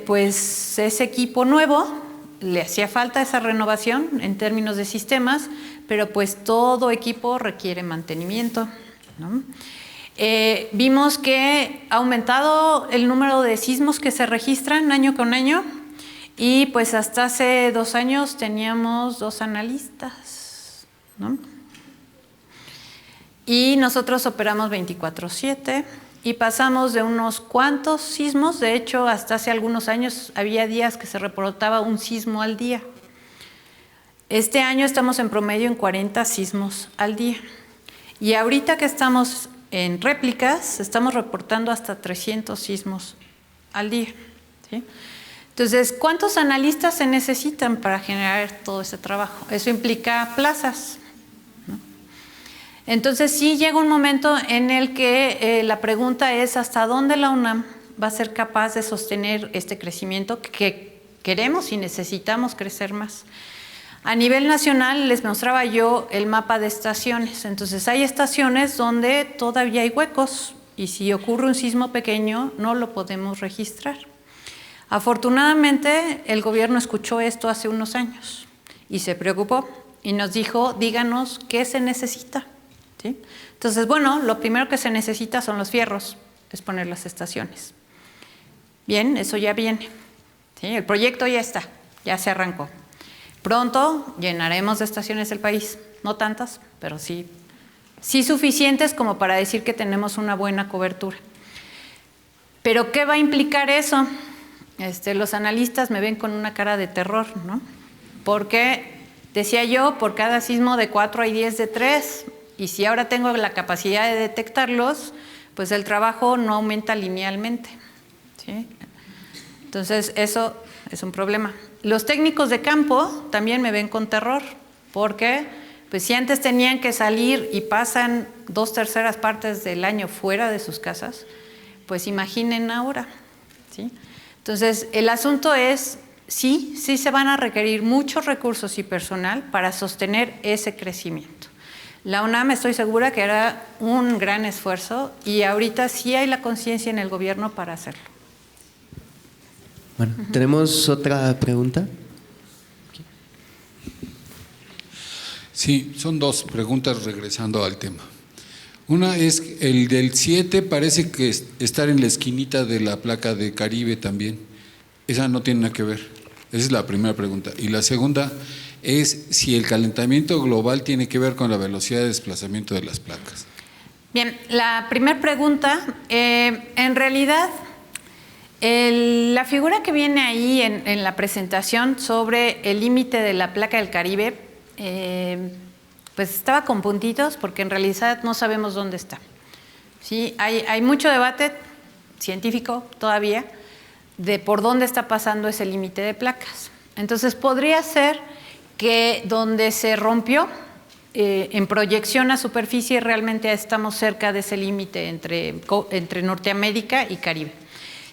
pues ese equipo nuevo le hacía falta esa renovación en términos de sistemas, pero pues todo equipo requiere mantenimiento, ¿no? Vimos que ha aumentado el número de sismos que se registran año con año y pues hasta hace 2 años teníamos 2 analistas, ¿no? Y nosotros operamos 24/7 y pasamos de unos cuantos sismos. De hecho, hasta hace algunos años había días que se reportaba un sismo al día. Este año estamos en promedio en 40 sismos al día. Y ahorita que estamos en réplicas, estamos reportando hasta 300 sismos al día, ¿sí? Entonces, ¿cuántos analistas se necesitan para generar todo ese trabajo? Eso implica plazas, ¿no? Entonces, sí llega un momento en el que la pregunta es ¿hasta dónde la UNAM va a ser capaz de sostener este crecimiento que queremos y necesitamos crecer más? A nivel nacional les mostraba yo el mapa de estaciones. Entonces hay estaciones donde todavía hay huecos y si ocurre un sismo pequeño no lo podemos registrar. Afortunadamente el gobierno escuchó esto hace unos años y se preocupó y nos dijo, díganos qué se necesita, ¿sí? Entonces, bueno, lo primero que se necesita son los fierros, es poner las estaciones. Bien, eso ya viene, ¿sí? El proyecto ya está, ya se arrancó. Pronto llenaremos de estaciones el país, no tantas, pero sí suficientes como para decir que tenemos una buena cobertura. ¿Pero qué va a implicar eso? Los analistas me ven con una cara de terror, ¿no? Porque, decía yo, por cada sismo de 4 hay 10 de 3, y si ahora tengo la capacidad de detectarlos, pues el trabajo no aumenta linealmente, ¿sí? Entonces, eso es un problema. Los técnicos de campo también me ven con terror, porque pues si antes tenían que salir y pasan 2/3 partes del año fuera de sus casas, pues imaginen ahora, ¿sí? Entonces, el asunto es, sí se van a requerir muchos recursos y personal para sostener ese crecimiento. La UNAM estoy segura que hará un gran esfuerzo y ahorita sí hay la conciencia en el gobierno para hacerlo. Bueno, ¿tenemos otra pregunta? Sí, son dos preguntas regresando al tema. Una es el del 7, parece que estar en la esquinita de la placa de Caribe también. Esa no tiene nada que ver. Esa es la primera pregunta. Y la segunda es si el calentamiento global tiene que ver con la velocidad de desplazamiento de las placas. Bien, la primera pregunta, en realidad, la figura que viene ahí en la presentación sobre el límite de la placa del Caribe, pues estaba con puntitos porque en realidad no sabemos dónde está. ¿Sí? Hay mucho debate científico todavía de por dónde está pasando ese límite de placas. Entonces podría ser que donde se rompió en proyección a superficie realmente estamos cerca de ese límite entre Norteamérica y Caribe.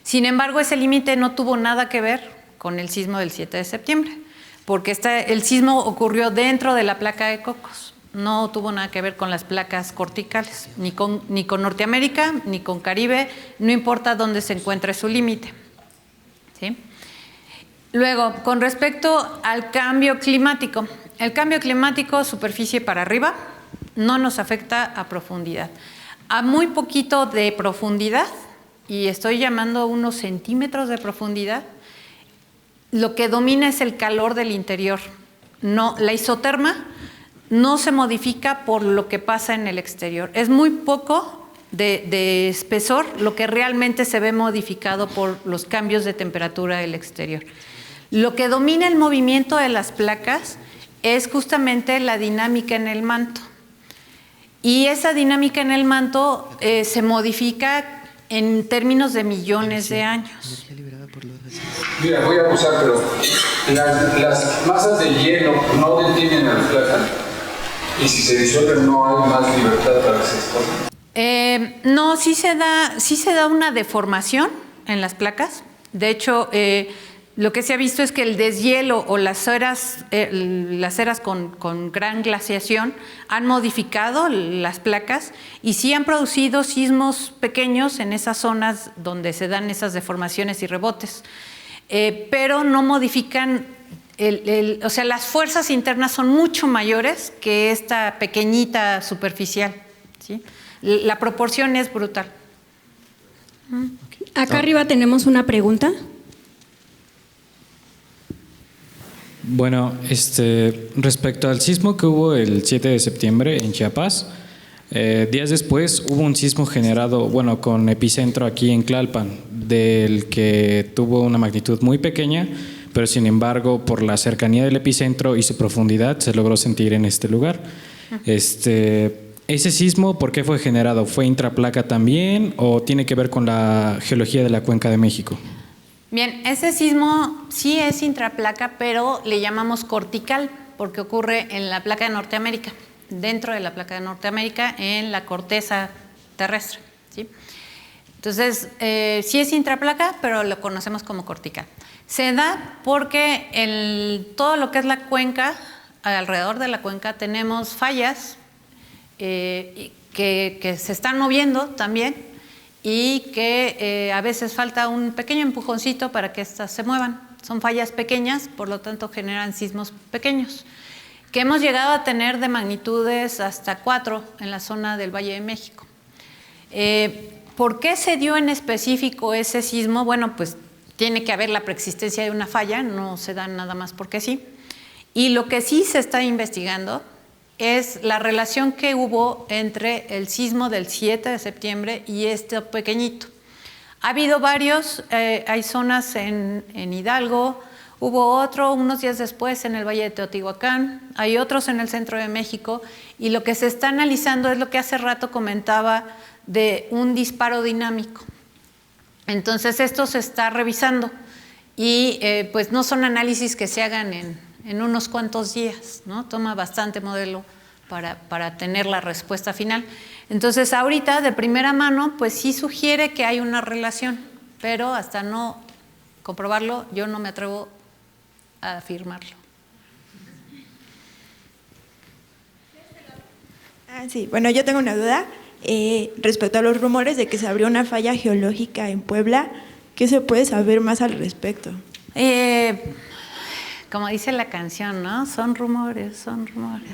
Sin embargo, ese límite no tuvo nada que ver con el sismo del 7 de septiembre, porque el sismo ocurrió dentro de la placa de Cocos, no tuvo nada que ver con las placas corticales, ni con Norteamérica, ni con Caribe, no importa dónde se encuentre su límite. ¿Sí? Luego, con respecto al cambio climático, el cambio climático, superficie para arriba, no nos afecta a profundidad. A muy poquito de profundidad, y estoy llamando unos centímetros de profundidad, lo que domina es el calor del interior. No, la isoterma no se modifica por lo que pasa en el exterior. Es muy poco de espesor lo que realmente se ve modificado por los cambios de temperatura del exterior. Lo que domina el movimiento de las placas es justamente la dinámica en el manto. Y esa dinámica en el manto se modifica en términos de millones de años. Mira, voy a abusar, pero las masas de hielo no detienen a las placas y si se disuelven no hay más libertad para que se expongan. No, sí se da una deformación en las placas. De hecho, lo que se ha visto es que el deshielo o las eras con gran glaciación han modificado las placas y sí han producido sismos pequeños en esas zonas donde se dan esas deformaciones y rebotes, pero no modifican, o sea, las fuerzas internas son mucho mayores que esta pequeñita superficial, ¿sí? La proporción es brutal. Acá arriba tenemos una pregunta. Bueno, respecto al sismo que hubo el 7 de septiembre en Chiapas, días después hubo un sismo generado, bueno, con epicentro aquí en Tlalpan, del que tuvo una magnitud muy pequeña, pero sin embargo, por la cercanía del epicentro y su profundidad, se logró sentir en este lugar. ¿Ese sismo por qué fue generado? ¿Fue intraplaca también o tiene que ver con la geología de la Cuenca de México? Bien, ese sismo sí es intraplaca, pero le llamamos cortical porque ocurre en la placa de Norteamérica, dentro de la placa de Norteamérica, en la corteza terrestre, ¿sí? Entonces, sí es intraplaca, pero lo conocemos como cortical. Se da porque todo lo que es la cuenca, alrededor de la cuenca, tenemos fallas que se están moviendo también, y que a veces falta un pequeño empujoncito para que éstas se muevan. Son fallas pequeñas, por lo tanto generan sismos pequeños, que hemos llegado a tener de magnitudes hasta 4 en la zona del Valle de México. ¿Por qué se dio en específico ese sismo? Bueno, pues tiene que haber la preexistencia de una falla, no se da nada más porque sí. Y lo que sí se está investigando es la relación que hubo entre el sismo del 7 de septiembre y este pequeñito. Ha habido varios, hay zonas en Hidalgo, hubo otro unos días después en el Valle de Teotihuacán, hay otros en el centro de México, y lo que se está analizando es lo que hace rato comentaba de un disparo dinámico. Entonces esto se está revisando y pues no son análisis que se hagan en unos cuantos días, ¿no? Toma bastante modelo para tener la respuesta final. Entonces, ahorita, de primera mano, pues sí sugiere que hay una relación, pero hasta no comprobarlo, yo no me atrevo a afirmarlo. Sí, bueno, yo tengo una duda respecto a los rumores de que se abrió una falla geológica en Puebla. ¿Qué se puede saber más al respecto? Como dice la canción, ¿no? Son rumores, son rumores.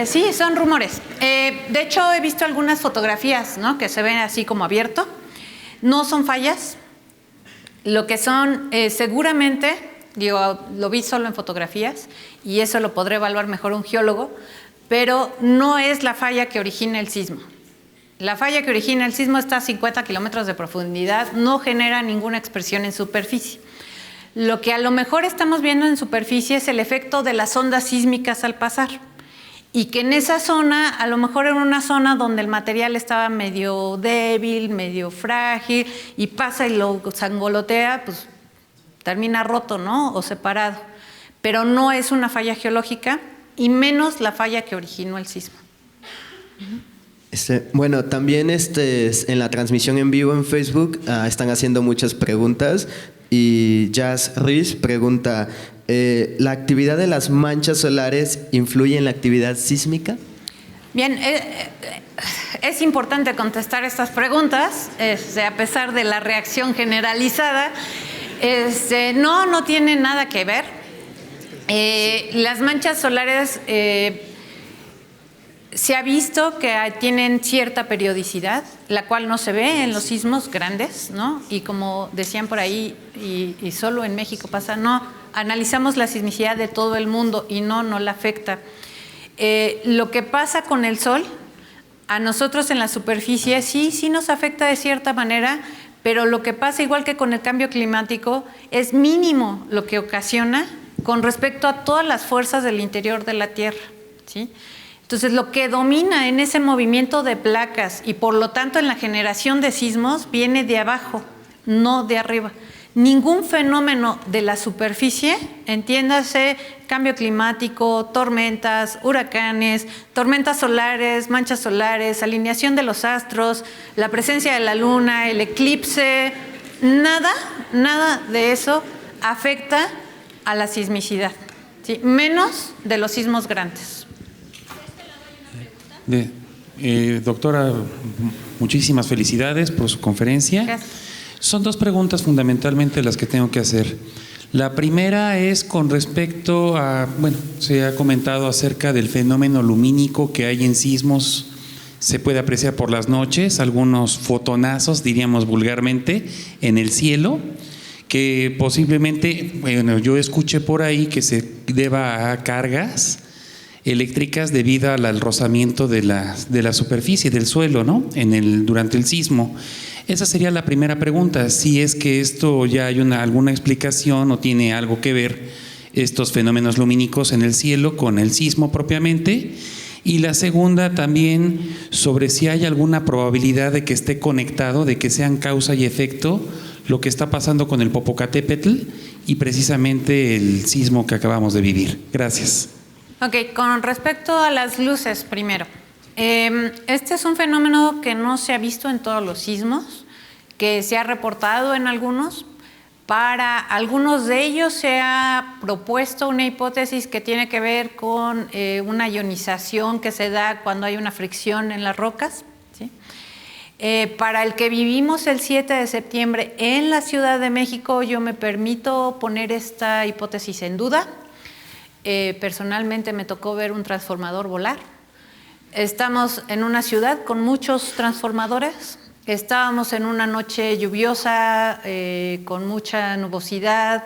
Sí, son rumores. De hecho, he visto algunas fotografías, ¿no? Que se ven así como abierto. No son fallas. Lo que son, seguramente, digo, lo vi solo en fotografías y eso lo podrá evaluar mejor un geólogo, pero no es la falla que origina el sismo. La falla que origina el sismo está a 50 kilómetros de profundidad, no genera ninguna expresión en superficie. Lo que a lo mejor estamos viendo en superficie es el efecto de las ondas sísmicas al pasar. Y que en esa zona, a lo mejor en una zona donde el material estaba medio débil, medio frágil, y pasa y lo sangolotea, pues termina roto, ¿no? O separado. Pero no es una falla geológica, y menos la falla que originó el sismo. Bueno, también en la transmisión en vivo en Facebook están haciendo muchas preguntas y Jazz Riz pregunta, ¿la actividad de las manchas solares influye en la actividad sísmica? Bien, es importante contestar estas preguntas, a pesar de la reacción generalizada. No tiene nada que ver. Las manchas solares se ha visto que tienen cierta periodicidad, la cual no se ve en los sismos grandes, ¿no? Y como decían por ahí, y solo en México pasa, no, analizamos la sismicidad de todo el mundo y no la afecta. Lo que pasa con el sol, a nosotros en la superficie sí nos afecta de cierta manera, pero lo que pasa, igual que con el cambio climático, es mínimo lo que ocasiona con respecto a todas las fuerzas del interior de la Tierra, ¿sí? Entonces, lo que domina en ese movimiento de placas y por lo tanto en la generación de sismos viene de abajo, no de arriba. Ningún fenómeno de la superficie, entiéndase cambio climático, tormentas, huracanes, tormentas solares, manchas solares, alineación de los astros, la presencia de la luna, el eclipse, nada de eso afecta a la sismicidad, ¿sí? Menos de los sismos grandes. Doctora, muchísimas felicidades por su conferencia. Gracias. Son dos preguntas fundamentalmente las que tengo que hacer. La primera es con respecto a, se ha comentado acerca del fenómeno lumínico que hay en sismos. Se puede apreciar por las noches, algunos fotonazos, diríamos vulgarmente, en el cielo, que posiblemente, yo escuché por ahí que se deba a cargas eléctricas debido al rozamiento de la superficie del suelo, ¿no? Durante el sismo. Esa sería la primera pregunta, si es que esto ya hay alguna explicación o tiene algo que ver estos fenómenos lumínicos en el cielo con el sismo propiamente. Y la segunda también sobre si hay alguna probabilidad de que esté conectado, de que sean causa y efecto lo que está pasando con el Popocatépetl y precisamente el sismo que acabamos de vivir. Gracias. Ok, con respecto a las luces, primero. Este es un fenómeno que no se ha visto en todos los sismos, que se ha reportado en algunos. Para algunos de ellos se ha propuesto una hipótesis que tiene que ver con una ionización que se da cuando hay una fricción en las rocas, ¿sí? Para el que vivimos el 7 de septiembre en la Ciudad de México, yo me permito poner esta hipótesis en duda. Personalmente me tocó ver un transformador volar. Estamos en una ciudad con muchos transformadores. Estábamos en una noche lluviosa, con mucha nubosidad,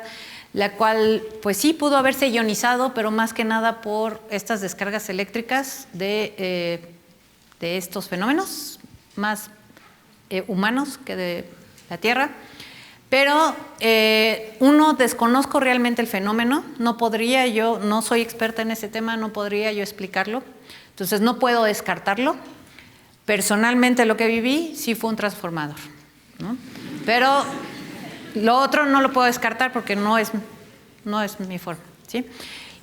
la cual pues sí pudo haberse ionizado, pero más que nada por estas descargas eléctricas de estos fenómenos más humanos que de la Tierra. Pero desconozco realmente el fenómeno, no soy experta en ese tema, no podría yo explicarlo, entonces no puedo descartarlo. Personalmente lo que viví sí fue un transformador, ¿no? Pero lo otro no lo puedo descartar porque no es mi forma, ¿sí?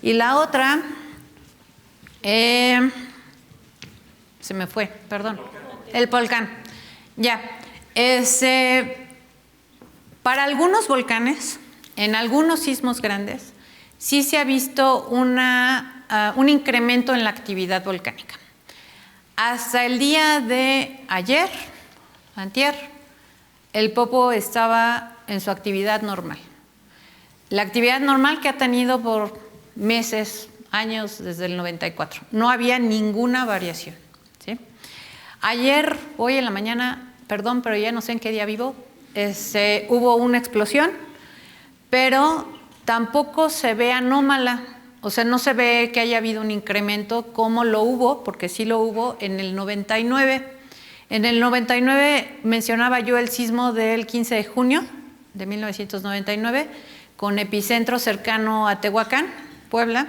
Y la otra, se me fue, perdón, el volcán, ya, para algunos volcanes, en algunos sismos grandes, sí se ha visto una un incremento en la actividad volcánica. Hasta el día de ayer, antier, el Popo estaba en su actividad normal. La actividad normal que ha tenido por meses, años, desde el 94. No había ninguna variación, ¿sí? Ayer, hoy en la mañana, perdón, pero ya no sé en qué día vivo, hubo una explosión, pero tampoco se ve anómala. O sea, no se ve que haya habido un incremento como lo hubo, porque sí lo hubo en el 99. En el 99 mencionaba yo el sismo del 15 de junio de 1999, con epicentro cercano a Tehuacán, Puebla,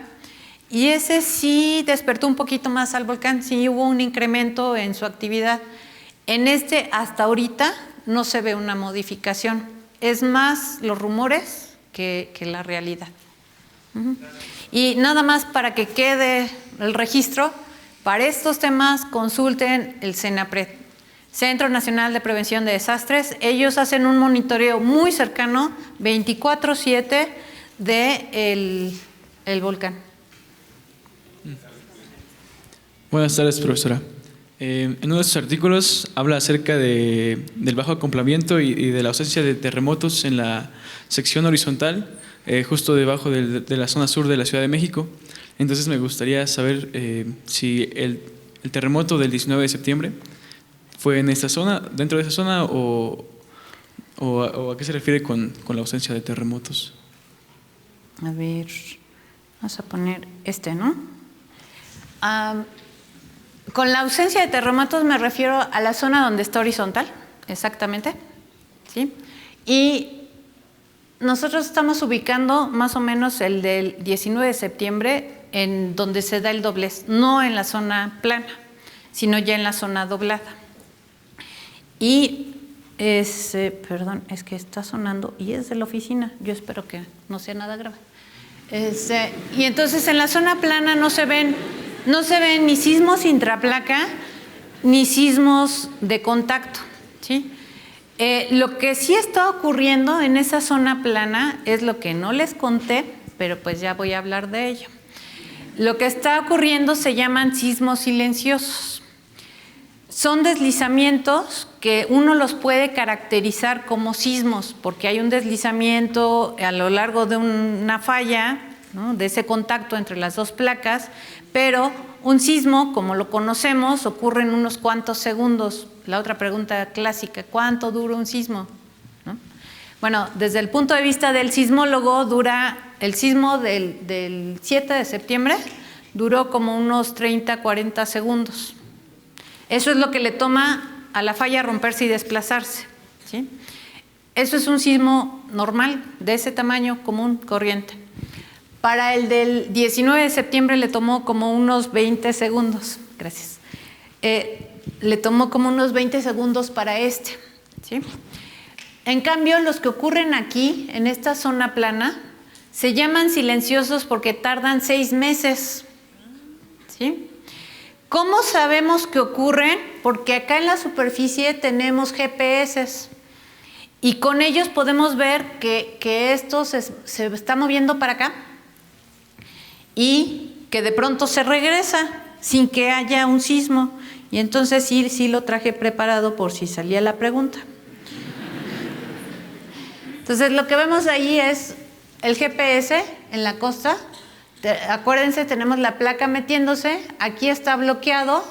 y ese sí despertó un poquito más al volcán, sí hubo un incremento en su actividad. En hasta ahorita no se ve una modificación, es más los rumores que la realidad. Y nada más para que quede el registro, para estos temas consulten el CENAPRED, Centro Nacional de Prevención de Desastres. Ellos hacen un monitoreo muy cercano, 24/7, del volcán. Buenas tardes, profesora. En uno de sus artículos habla acerca del bajo acoplamiento y de la ausencia de terremotos en la sección horizontal, justo debajo de la zona sur de la Ciudad de México. Entonces me gustaría saber si el terremoto del 19 de septiembre fue en esta zona, dentro de esa zona, o a qué se refiere con la ausencia de terremotos. A ver, vamos a poner ¿no? Con la ausencia de terremotos me refiero a la zona donde está horizontal, exactamente, ¿sí? Y nosotros estamos ubicando más o menos el del 19 de septiembre en donde se da el doblez, no en la zona plana, sino ya en la zona doblada. Y perdón, es que está sonando y es de la oficina, yo espero que no sea nada grave. Y entonces en la zona plana no se ven ni sismos intraplaca ni sismos de contacto, ¿sí? Lo que sí está ocurriendo en esa zona plana es lo que no les conté, pero pues ya voy a hablar de ello. Lo que está ocurriendo se llaman sismos silenciosos. Son deslizamientos que uno los puede caracterizar como sismos, porque hay un deslizamiento a lo largo de una falla, ¿no?, de ese contacto entre las dos placas, pero un sismo, como lo conocemos, ocurre en unos cuantos segundos. La otra pregunta clásica, ¿cuánto dura un sismo? ¿No? Bueno, desde el punto de vista del sismólogo, el sismo del 7 de septiembre duró como unos 30, 40 segundos. Eso es lo que le toma a la falla romperse y desplazarse, ¿sí? Eso es un sismo normal, de ese tamaño, común, corriente. Para el del 19 de septiembre le tomó como unos 20 segundos. Gracias. Le tomó como unos 20 segundos para ¿sí? En cambio, los que ocurren aquí, en esta zona plana, se llaman silenciosos porque tardan 6 meses. ¿Sí? ¿Cómo sabemos que ocurren? Porque acá en la superficie tenemos GPS y con ellos podemos ver que esto se está moviendo para acá y que de pronto se regresa sin que haya un sismo. Y entonces sí lo traje preparado por si salía la pregunta. Entonces lo que vemos ahí es el GPS en la costa. Acuérdense, tenemos la placa metiéndose, aquí está bloqueado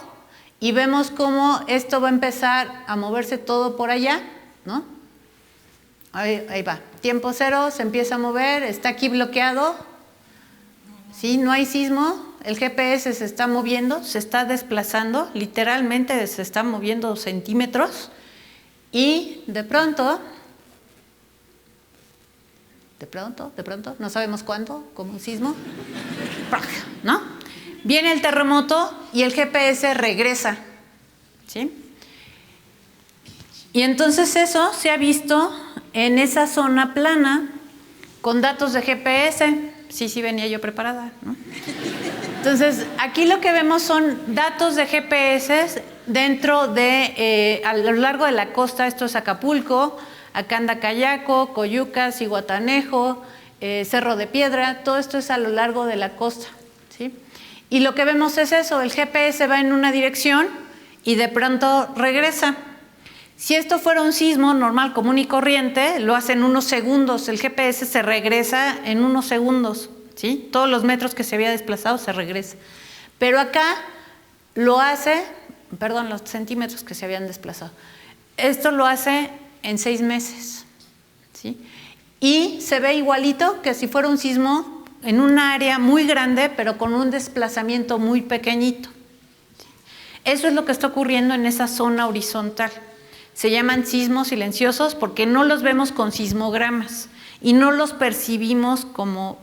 y vemos cómo esto va a empezar a moverse todo por allá, ¿no? Ahí va, tiempo cero, se empieza a mover, está aquí bloqueado, ¿sí? No hay sismo, el GPS se está moviendo, se está desplazando, literalmente se está moviendo centímetros y de pronto, no sabemos cuándo, como un sismo, ¿no? Viene el terremoto y el GPS regresa, ¿sí? Y entonces eso se ha visto en esa zona plana con datos de GPS. Sí, venía yo preparada, ¿no? Entonces, aquí lo que vemos son datos de GPS dentro de, a lo largo de la costa. Esto es Acapulco, acá anda Cayaco, Coyuca, Zihuatanejo, Cerro de Piedra, todo esto es a lo largo de la costa, ¿sí? Y lo que vemos es eso, el GPS va en una dirección y de pronto regresa. Si esto fuera un sismo normal, común y corriente, lo hace en unos segundos, el GPS se regresa en unos segundos, ¿sí? Todos los metros que se había desplazado se regresa. Pero acá lo hace, perdón, los centímetros que se habían desplazado. Esto lo hace en 6 meses, ¿sí? Y se ve igualito que si fuera un sismo en un área muy grande, pero con un desplazamiento muy pequeñito. Eso es lo que está ocurriendo en esa zona horizontal. Se llaman sismos silenciosos porque no los vemos con sismogramas y no los percibimos como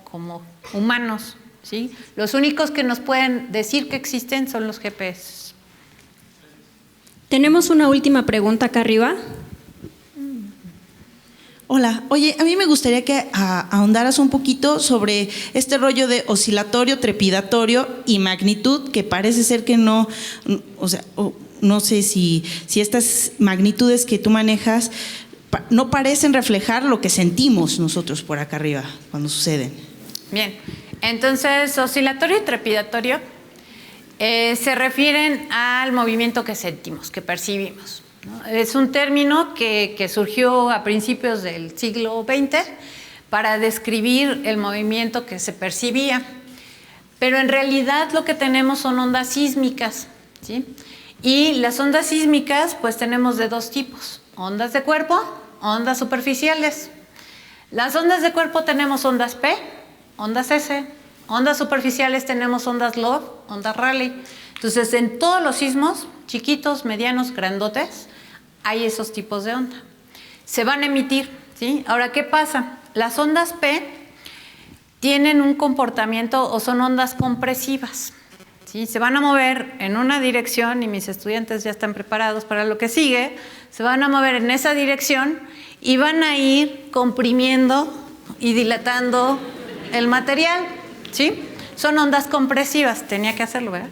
humanos, ¿sí? Los únicos que nos pueden decir que existen son los GPS. Tenemos una última pregunta acá arriba. Hola, oye, a mí me gustaría que ahondaras un poquito sobre este rollo de oscilatorio, trepidatorio y magnitud, que parece ser que no, o sea, no sé si estas magnitudes que tú manejas no parecen reflejar lo que sentimos nosotros por acá arriba cuando suceden. Bien, entonces oscilatorio y trepidatorio se refieren al movimiento que sentimos, que percibimos, ¿no? Es un término que surgió a principios del siglo XX para describir el movimiento que se percibía, pero en realidad lo que tenemos son ondas sísmicas, ¿sí? Y las ondas sísmicas pues tenemos de 2 tipos, ondas de cuerpo, ondas superficiales. Las ondas de cuerpo tenemos ondas P, ondas S, ondas superficiales tenemos ondas Love, ondas Rayleigh. Entonces en todos los sismos, chiquitos, medianos, grandotes, hay esos tipos de onda. Se van a emitir, ¿sí? Ahora, ¿qué pasa? Las ondas P tienen un comportamiento o son ondas compresivas, ¿sí? Se van a mover en una dirección y mis estudiantes ya están preparados para lo que sigue. Se van a mover en esa dirección y van a ir comprimiendo y dilatando el material, ¿sí? Son ondas compresivas, tenía que hacerlo, ¿verdad?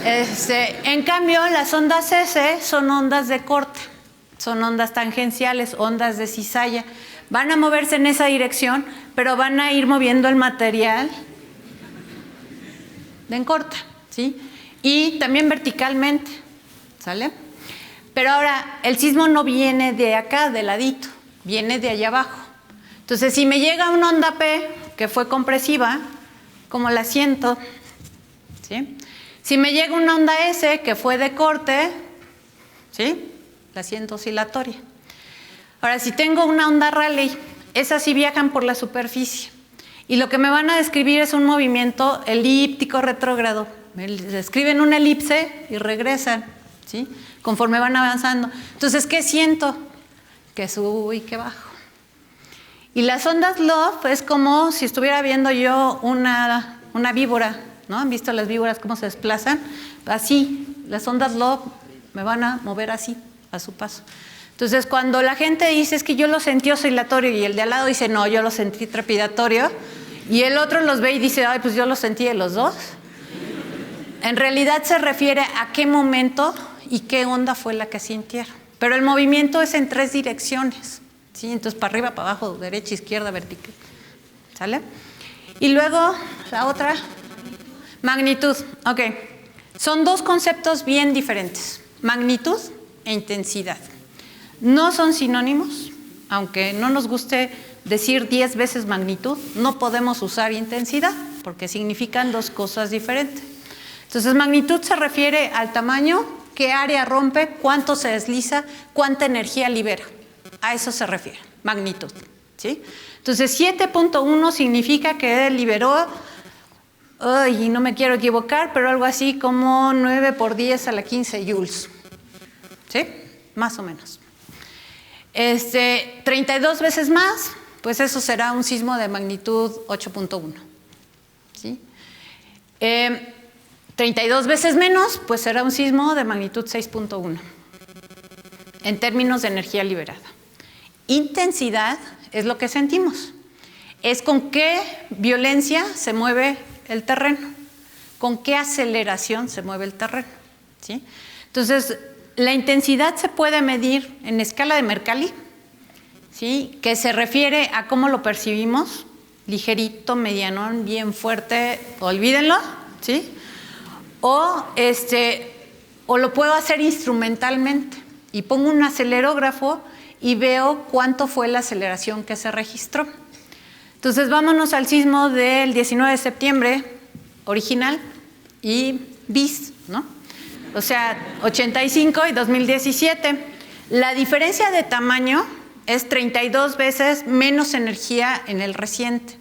En cambio, las ondas S son ondas de corte, son ondas tangenciales, ondas de cizalla. Van a moverse en esa dirección, pero van a ir moviendo el material de en corta, ¿sí? Y también verticalmente, ¿sale? Pero ahora, el sismo no viene de acá, de ladito, viene de allá abajo. Entonces, si me llega una onda P, que fue compresiva, ¿cómo la siento? ¿Sí? Si me llega una onda S, que fue de corte, ¿sí? La siento oscilatoria. Ahora, si tengo una onda Rayleigh, esas sí viajan por la superficie. Y lo que me van a describir es un movimiento elíptico retrógrado. Me describen una elipse y regresan, ¿sí? Conforme van avanzando. Entonces, ¿qué siento? Que subo y que bajo. Y las ondas Love es como si estuviera viendo yo una víbora, ¿no? ¿Han visto las víboras cómo se desplazan? Así, las ondas Love me van a mover así, a su paso. Entonces, cuando la gente dice, es que yo lo sentí oscilatorio, y el de al lado dice, no, yo lo sentí trepidatorio, y el otro los ve y dice, ay, pues yo lo sentí de los dos, en realidad se refiere a qué momento y qué onda fue la que sintieron. Pero el movimiento es en 3 direcciones, ¿sí? Entonces, para arriba, para abajo, derecha, izquierda, vertical, ¿sale? Y luego, la otra, magnitud. Ok, son 2 conceptos bien diferentes, magnitud e intensidad. No son sinónimos, aunque no nos guste decir 10 veces magnitud, no podemos usar intensidad, porque significan 2 cosas diferentes. Entonces, magnitud se refiere al tamaño, qué área rompe, cuánto se desliza, cuánta energía libera. A eso se refiere, magnitud, ¿sí? Entonces, 7.1 significa que liberó, y no me quiero equivocar, pero algo así como 9 por 10 a la 15 joules, ¿sí? Más o menos. 32 veces más, pues eso será un sismo de magnitud 8.1, ¿sí? 32 veces menos, pues será un sismo de magnitud 6.1, en términos de energía liberada. Intensidad es lo que sentimos, es con qué violencia se mueve el terreno, con qué aceleración se mueve el terreno, ¿sí? Entonces, la intensidad se puede medir en escala de Mercalli, ¿sí? Que se refiere a cómo lo percibimos, ligerito, medianón, bien fuerte, olvídenlo, ¿sí? O lo puedo hacer instrumentalmente y pongo un acelerógrafo y veo cuánto fue la aceleración que se registró. Entonces vámonos al sismo del 19 de septiembre original y bis, ¿no? O sea, 85 y 2017. La diferencia de tamaño es 32 veces menos energía en el reciente,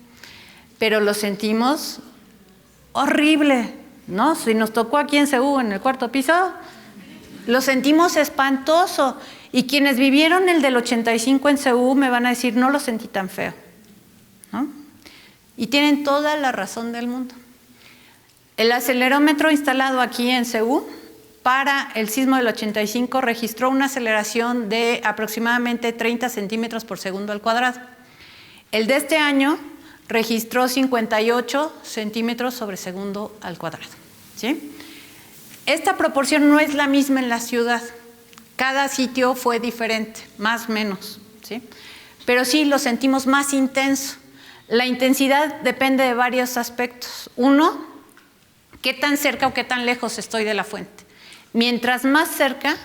pero lo sentimos horrible, ¿no? Si nos tocó aquí en Ceú, en el 4º piso, lo sentimos espantoso. Y quienes vivieron el del 85 en Ceú me van a decir, no lo sentí tan feo, ¿no? Y tienen toda la razón del mundo. El acelerómetro instalado aquí en Ceú para el sismo del 85 registró una aceleración de aproximadamente 30 centímetros por segundo al cuadrado. El de este año registró 58 centímetros sobre segundo al cuadrado, ¿sí? Esta proporción no es la misma en la ciudad. Cada sitio fue diferente, más o menos, ¿sí? Pero sí lo sentimos más intenso. La intensidad depende de varios aspectos. Uno, qué tan cerca o qué tan lejos estoy de la fuente. Mientras más cerca,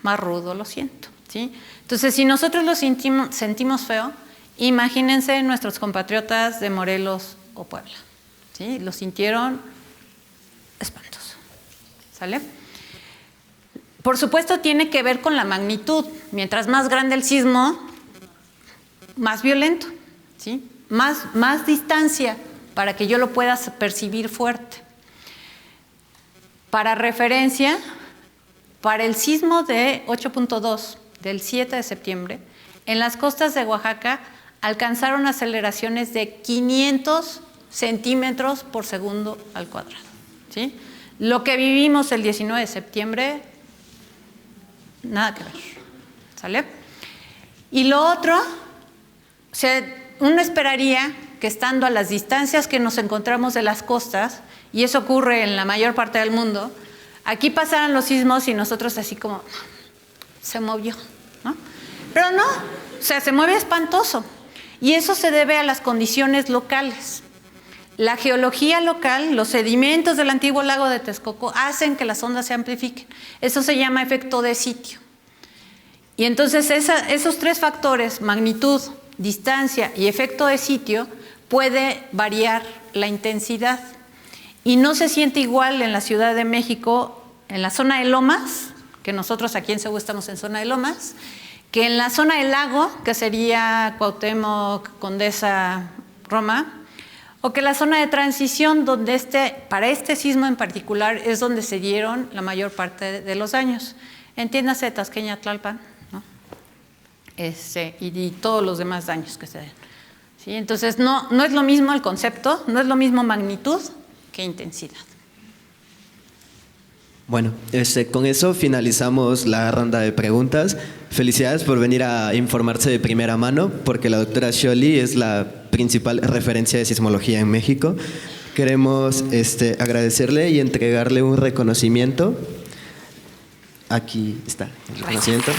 más rudo lo siento, ¿sí? Entonces, si nosotros lo sentimos feo, imagínense nuestros compatriotas de Morelos o Puebla, ¿sí? Lo sintieron espantoso, ¿sale? Por supuesto, tiene que ver con la magnitud. Mientras más grande el sismo, más violento, ¿sí? Más distancia para que yo lo pueda percibir fuerte. Para referencia, para el sismo de 8.2 del 7 de septiembre, en las costas de Oaxaca alcanzaron aceleraciones de 500 centímetros por segundo al cuadrado, ¿sí? Lo que vivimos el 19 de septiembre, nada que ver, ¿sale? Y lo otro, uno esperaría que estando a las distancias que nos encontramos de las costas, y eso ocurre en la mayor parte del mundo, aquí pasaran los sismos y nosotros así como, se movió, ¿no? Pero no, o sea, se mueve espantoso. Y eso se debe a las condiciones locales. La geología local, los sedimentos del antiguo lago de Texcoco hacen que las ondas se amplifiquen. Eso se llama efecto de sitio. Y entonces esos tres factores, magnitud, distancia y efecto de sitio, puede variar la intensidad. Y no se siente igual en la Ciudad de México, en la zona de Lomas, que nosotros aquí en Ceú estamos en zona de Lomas, que en la zona del lago, que sería Cuauhtémoc, Condesa, Roma, o que la zona de transición, donde para este sismo en particular es donde se dieron la mayor parte de los daños. Entiéndase Tasqueña, Tlalpan, ¿no? Y todos los demás daños que se den, ¿sí? Entonces, no es lo mismo el concepto, no es lo mismo magnitud que intensidad. Bueno, con eso finalizamos la ronda de preguntas. Felicidades por venir a informarse de primera mano, porque la doctora Scioli es la principal referencia de sismología en México. Queremos agradecerle y entregarle un reconocimiento. Aquí está el reconocimiento.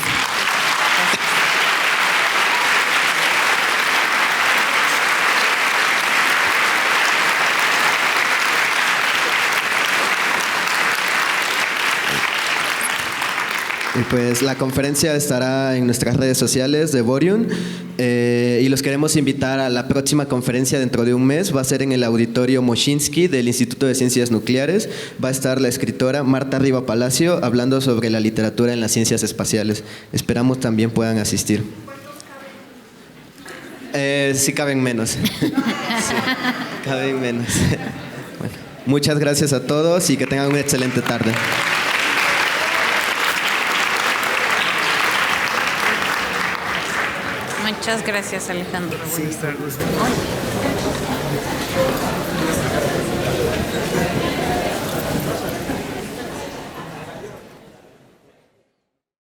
Y pues la conferencia estará en nuestras redes sociales de Borium y los queremos invitar a la próxima conferencia dentro de un mes. Va a ser en el auditorio Moschinsky del Instituto de Ciencias Nucleares. Va a estar la escritora Marta Riva Palacio hablando sobre la literatura en las ciencias espaciales. Esperamos también puedan asistir. Sí caben menos. Sí, caben menos. Bueno, muchas gracias a todos y que tengan una excelente tarde. Muchas gracias, Alejandro. Buenas tardes.